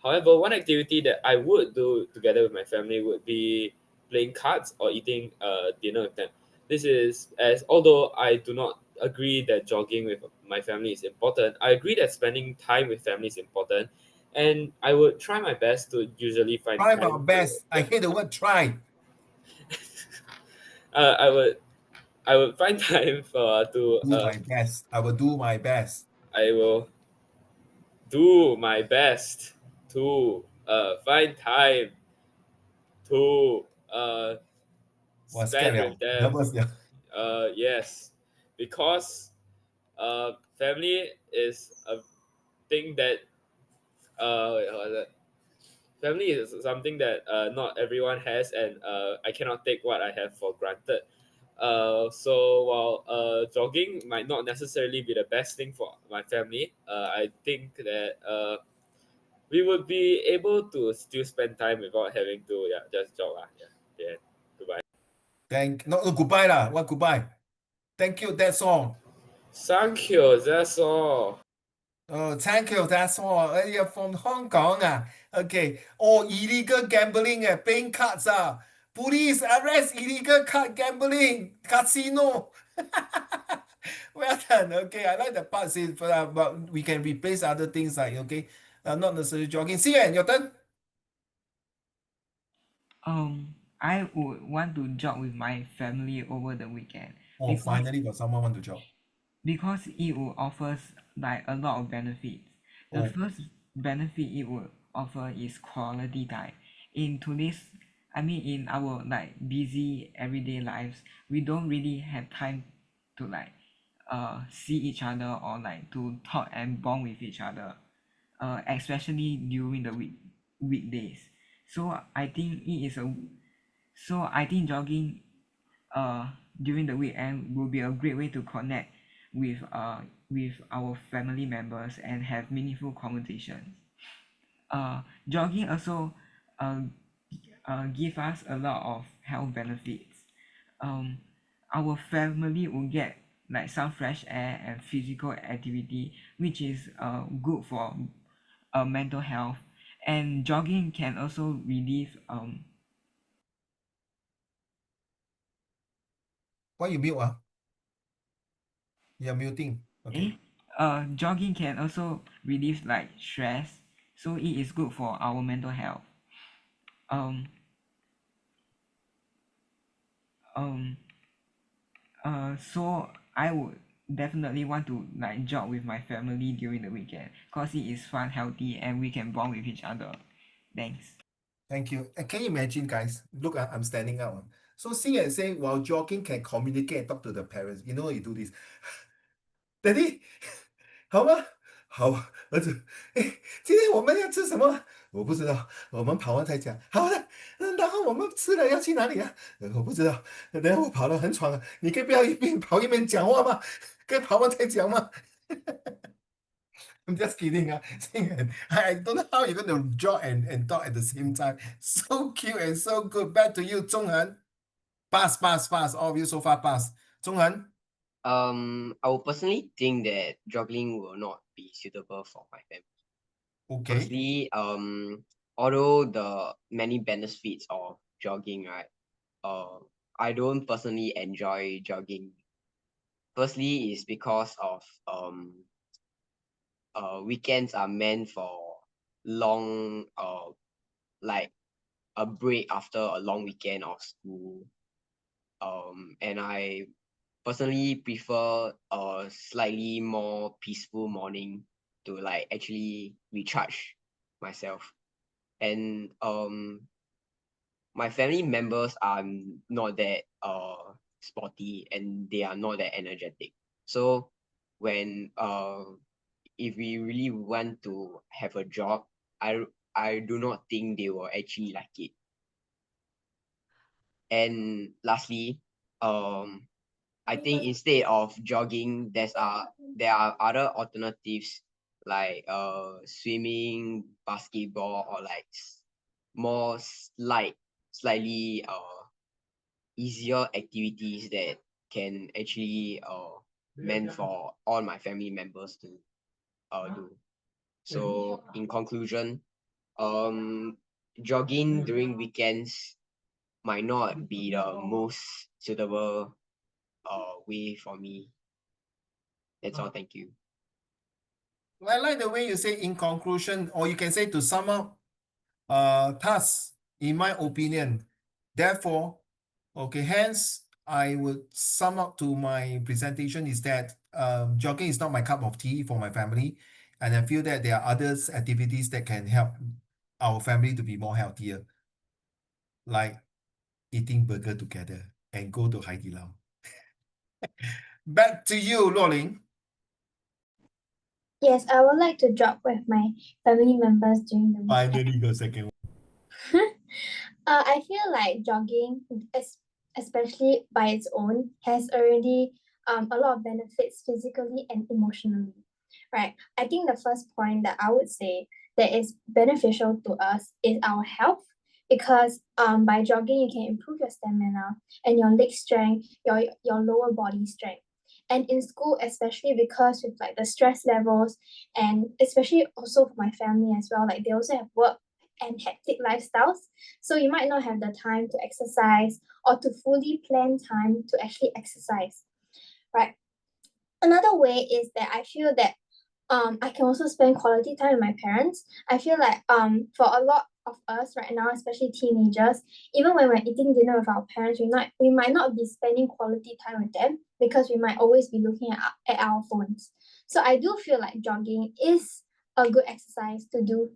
Speaker 7: However, one activity that I would do together with my family would be playing cards or eating dinner with them. This is, as although I do not agree that jogging with my family is important, I agree that spending time with family is important, and I would try my best to usually find
Speaker 1: Try my
Speaker 7: time.
Speaker 1: best. I hate the word try.
Speaker 7: uh, I would I would find time
Speaker 1: Do my best. I will do my best.
Speaker 7: I will do my best to find time to
Speaker 1: Scared
Speaker 7: spend
Speaker 1: liao.
Speaker 7: with them.
Speaker 1: Nervous liao.
Speaker 7: Yes, because family is a thing that wait, what is it? Family is something that not everyone has, and I cannot take what I have for granted. So while jogging might not necessarily be the best thing for my family, I think that we would be able to still spend time without having to just jog. Yeah. Goodbye.
Speaker 1: Goodbye lah. What goodbye? Thank you, that's all.
Speaker 7: Thank you, that's all.
Speaker 1: Oh, thank you, that's all. You're from Hong Kong. Okay. Oh, illegal gambling, playing cards. Police arrest illegal card gambling, casino. Well done. Okay, I like the part says, but we can replace other things like, okay, not necessarily jogging. See you, your turn.
Speaker 8: I would want to jog with my family over the weekend
Speaker 1: Oh,
Speaker 8: because
Speaker 1: finally got someone want to jog.
Speaker 8: it will offers like a lot of benefits. The
Speaker 1: Oh,
Speaker 8: first benefit it will offer is quality time. In today's, I mean, in our like busy everyday lives, we don't really have time to like see each other or like to talk and bond with each other, especially during the weekdays. So I think it is a so I think jogging during the weekend will be a great way to connect with our family members and have meaningful conversations. Jogging also uh, give us a lot of health benefits. Um, our family will get like some fresh air and physical activity, which is good for mental health. And jogging can also relieve
Speaker 1: why you mute? You're muting. Okay.
Speaker 8: jogging can also relieve like stress, so it is good for our mental health. Um Um. So I would definitely want to like jog with my family during the weekend because it is fun, healthy, and we can bond with each other. Thanks.
Speaker 1: Thank you. And can you imagine, guys? Look, I'm standing up. So Sing and say while jogging can communicate and talk to the parents. You know you do this. Daddy, 好吗？好，儿子。今天我们要吃什么？我不知道，我们跑完才讲。好的，然后我们吃了要去哪里啊？我不知道。等下我跑了很喘了，你可以不要一边跑一边讲话吗？可以跑完才讲吗？I'm just kidding. I don't know how you're going to jog and talk at the same time. So cute and so good. Back to you, Zhonghan. Pass. All of you so far pass. Zhonghan.
Speaker 4: I would personally think that jogging will not be suitable for my family.
Speaker 1: Okay.
Speaker 4: Firstly, although the many benefits of jogging, right? I don't personally enjoy jogging. Firstly, is because of weekends are meant for long like a break after a long weekend of school. And I personally prefer a slightly more peaceful morning to like actually recharge myself. And my family members are not that sporty and they are not that energetic. So when if we really want to have a job, I do not think they will actually like it. And lastly, I think instead of jogging, there are other alternatives like swimming, basketball, or like more slightly easier activities that can actually meant for all my family members to do. So in conclusion, jogging during weekends might not be the most suitable way for me. That's all. Thank you.
Speaker 1: I like the way you say in conclusion, or you can say to sum up, thus, in my opinion, therefore, okay, hence, I would sum up to my presentation is that jogging is not my cup of tea for my family. And I feel that there are other activities that can help our family to be more healthier, like eating burger together and go to Hai Di Lao. Back to you, Luo Ling.
Speaker 2: Yes, I would like to jog with my family members during the weekend.
Speaker 1: Finally, go second.
Speaker 2: I feel like jogging, especially by its own, has already a lot of benefits physically and emotionally, right? I think the first point that I would say that is beneficial to us is our health, because by jogging you can improve your stamina and your leg strength, your lower body strength. And in school, especially because with like the stress levels, and especially also for my family as well, like they also have work and hectic lifestyles, so you might not have the time to exercise or to fully plan time to actually exercise, right? Another way is that I feel that I can also spend quality time with my parents. I feel like for a lot of us right now, especially teenagers, even when we're eating dinner with our parents, we might not be spending quality time with them because we might always be looking at our phones. So I do feel like jogging is a good exercise to do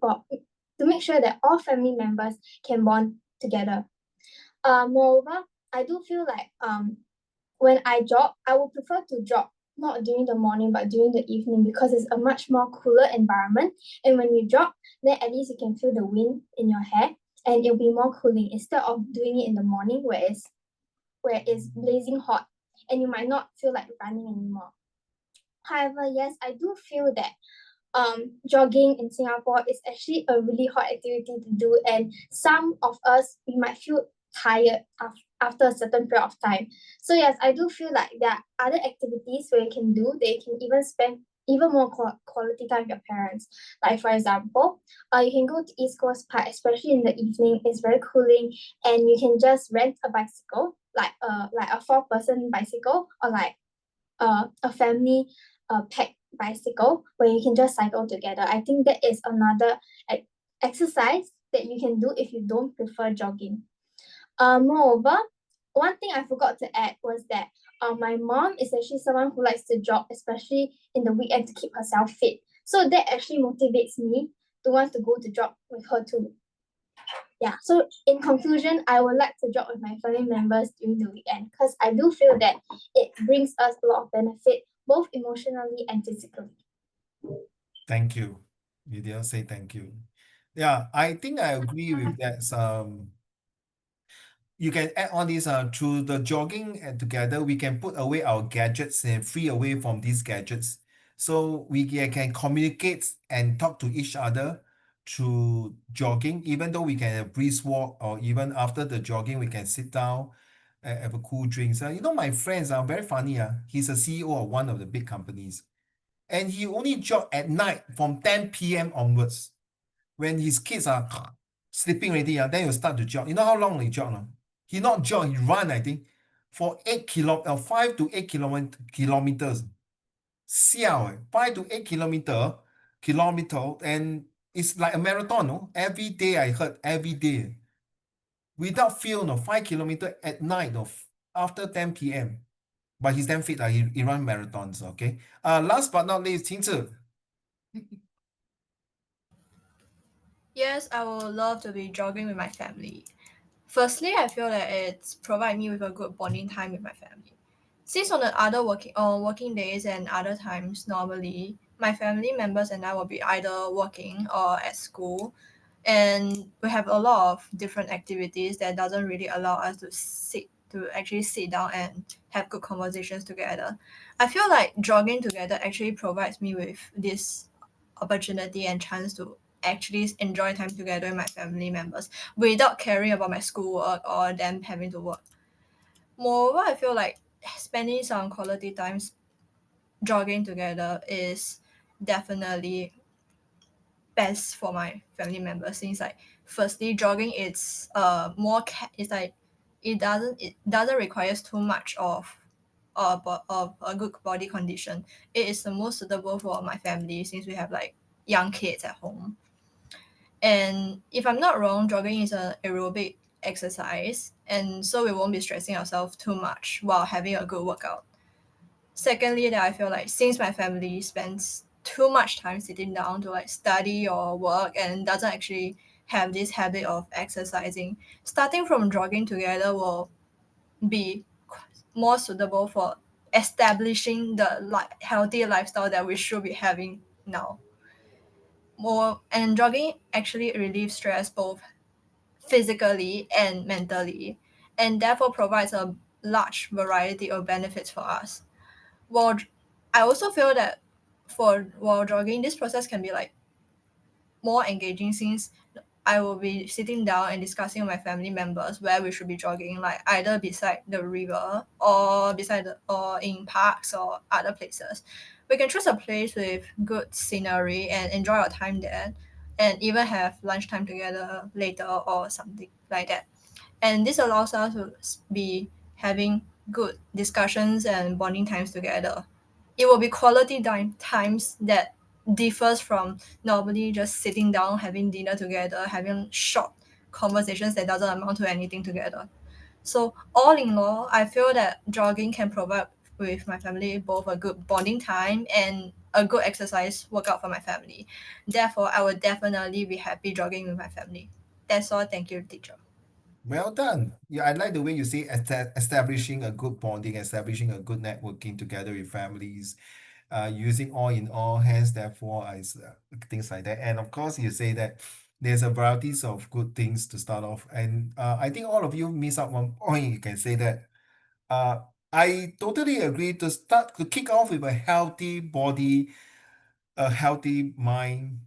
Speaker 2: to make sure that all family members can bond together. Moreover, I do feel like when I jog, I would prefer to jog not during the morning but during the evening, because it's a much more cooler environment. And when you jog, then at least you can feel the wind in your hair and it'll be more cooling instead of doing it in the morning where it's blazing hot and you might not feel like running anymore. However, yes, I do feel that jogging in Singapore is actually a really hot activity to do, and some of us we might feel tired after a certain period of time. So yes, I do feel like there are other activities where you can do that you can even spend even more quality time with your parents. Like for example, you can go to East Coast Park, especially in the evening. It's very cooling, and you can just rent a bicycle, like a 4-person bicycle, or like a family pack bicycle where you can just cycle together. I think that is another exercise that you can do if you don't prefer jogging. Moreover, one thing I forgot to add was that my mom is actually someone who likes to jog, especially in the weekend to keep herself fit. So that actually motivates me to want to go to jog with her too. Yeah, so in conclusion, I would like to jog with my family members during the weekend because I do feel that it brings us a lot of benefit, both emotionally and physically.
Speaker 1: Thank you. Vidya, say thank you. Yeah, I think I agree with that. You can add on this through the jogging and together we can put away our gadgets and free away from these gadgets, so we can communicate and talk to each other through jogging, even though we can have brisk walk, or even after the jogging we can sit down and have a cool drinks. My friends are very funny. He's a CEO of one of the big companies, and he only jog at night from 10 p.m. onwards when his kids are sleeping already. Then he'll start to jog. You know how long he jog? No? He not jog, he run, I think, for 5 to 8 kilometers. Siao, 5 to 8 kilometer, and it's like a marathon, no? Every day I heard, every day. Without fail, no, 5 kilometers at night, no, after 10 p.m. But he's damn fit, he run marathons, okay? Last but not least, 晴子.
Speaker 6: Yes, I would love to be jogging with my family. Firstly, I feel that it's provide me with a good bonding time with my family. Since on the other working days and other times, normally my family members and I will be either working or at school, and we have a lot of different activities that doesn't really allow us to actually sit down and have good conversations together. I feel like jogging together actually provides me with this opportunity and chance to actually enjoy time together with my family members without caring about my schoolwork or them having to work. Moreover, I feel like spending some quality times jogging together is definitely best for my family members, since like firstly jogging it's it's like it doesn't requires too much of a good body condition. It is the most suitable for my family since we have like young kids at home. And if I'm not wrong, jogging is an aerobic exercise, and so we won't be stressing ourselves too much while having a good workout. Secondly, that I feel like since my family spends too much time sitting down to like study or work and doesn't actually have this habit of exercising, starting from jogging together will be more suitable for establishing the healthy lifestyle that we should be having now. More and jogging actually relieves stress both physically and mentally, and therefore provides a large variety of benefits for us. While I also feel that for while jogging, this process can be like more engaging since I will be sitting down and discussing with my family members where we should be jogging, like either beside the river or or in parks or other places. We can choose a place with good scenery and enjoy our time there, and even have lunchtime together later or something like that. And this allows us to be having good discussions and bonding times together. It will be quality times that differs from normally just sitting down having dinner together, having short conversations that doesn't amount to anything together. So all in all, I feel that jogging can provide with my family both a good bonding time and a good exercise workout for my family. Therefore, I would definitely be happy jogging with my family. That's all. Thank you, teacher.
Speaker 1: Well done. Yeah, I like the way you say establishing a good bonding, establishing a good networking together with families, using all in all, hence therefore, things like that. And of course, you say that there's a varieties of good things to start off. And I think all of you miss out one point. You can say that. Uh, I totally agree to kick off with a healthy body, a healthy mind,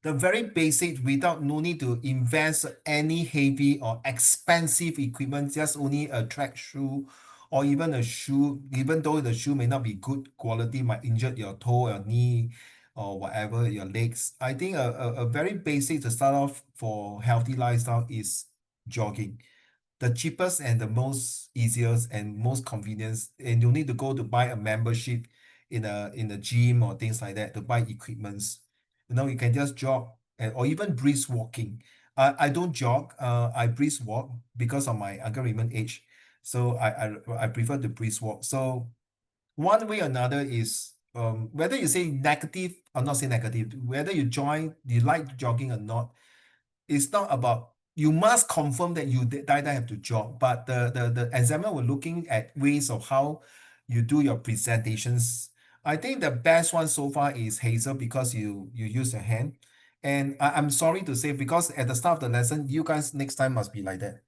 Speaker 1: the very basic without no need to invest any heavy or expensive equipment, just only a track shoe or even a shoe, even though the shoe may not be good quality, might injure your toe or knee or whatever, your legs. I think a very basic to start off for healthy lifestyle is jogging, the cheapest and the most easiest and most convenience, and you need to go to buy a membership in a gym or things like that to buy equipments. You can just jog or even brisk walking. I don't jog, I brisk walk because of my Uncle Raymond age. So I prefer the brisk walk. So one way or another is whether you say negative or not say negative, whether you like jogging or not, it's not about you must confirm that you either have to jog, but the examiner were looking at ways of how you do your presentations. I think the best one so far is Hazel because you use your hand. And I'm sorry to say, because at the start of the lesson, you guys next time must be like that.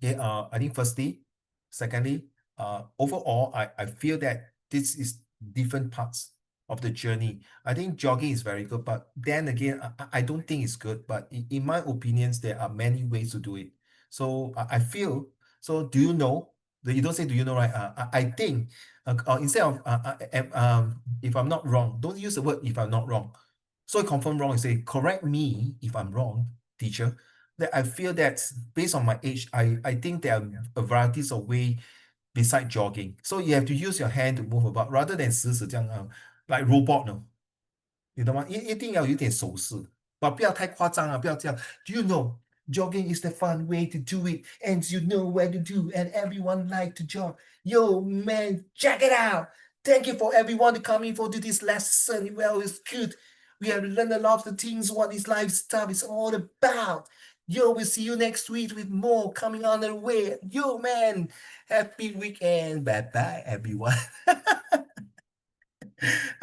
Speaker 1: Okay, I think firstly, secondly, overall, I feel that this is different parts of the journey. I think jogging is very good, but then again, I don't think it's good. But in my opinions, there are many ways to do it. So I feel, so do you know? You don't say, do you know, right? I think instead of if I'm not wrong, don't use the word if I'm not wrong. So I confirm wrong, you say, correct me if I'm wrong, teacher. That I feel that based on my age, I think there are a varieties of way beside jogging. So you have to use your hand to move about rather than 死死这样like robot 呢，你懂吗？一定要有点手势，不要太夸张啊，不要这样。Do you know jogging is the fun way to do it, and you know where to do, and everyone like to jog. Yo man, check it out. Thank you for everyone to coming for this lesson. Well, it's good. We have learned a lot of the things what this life stuff is all about. Yo, we'll see you next week with more coming on the way. Yo, man, happy weekend. Bye bye, everyone.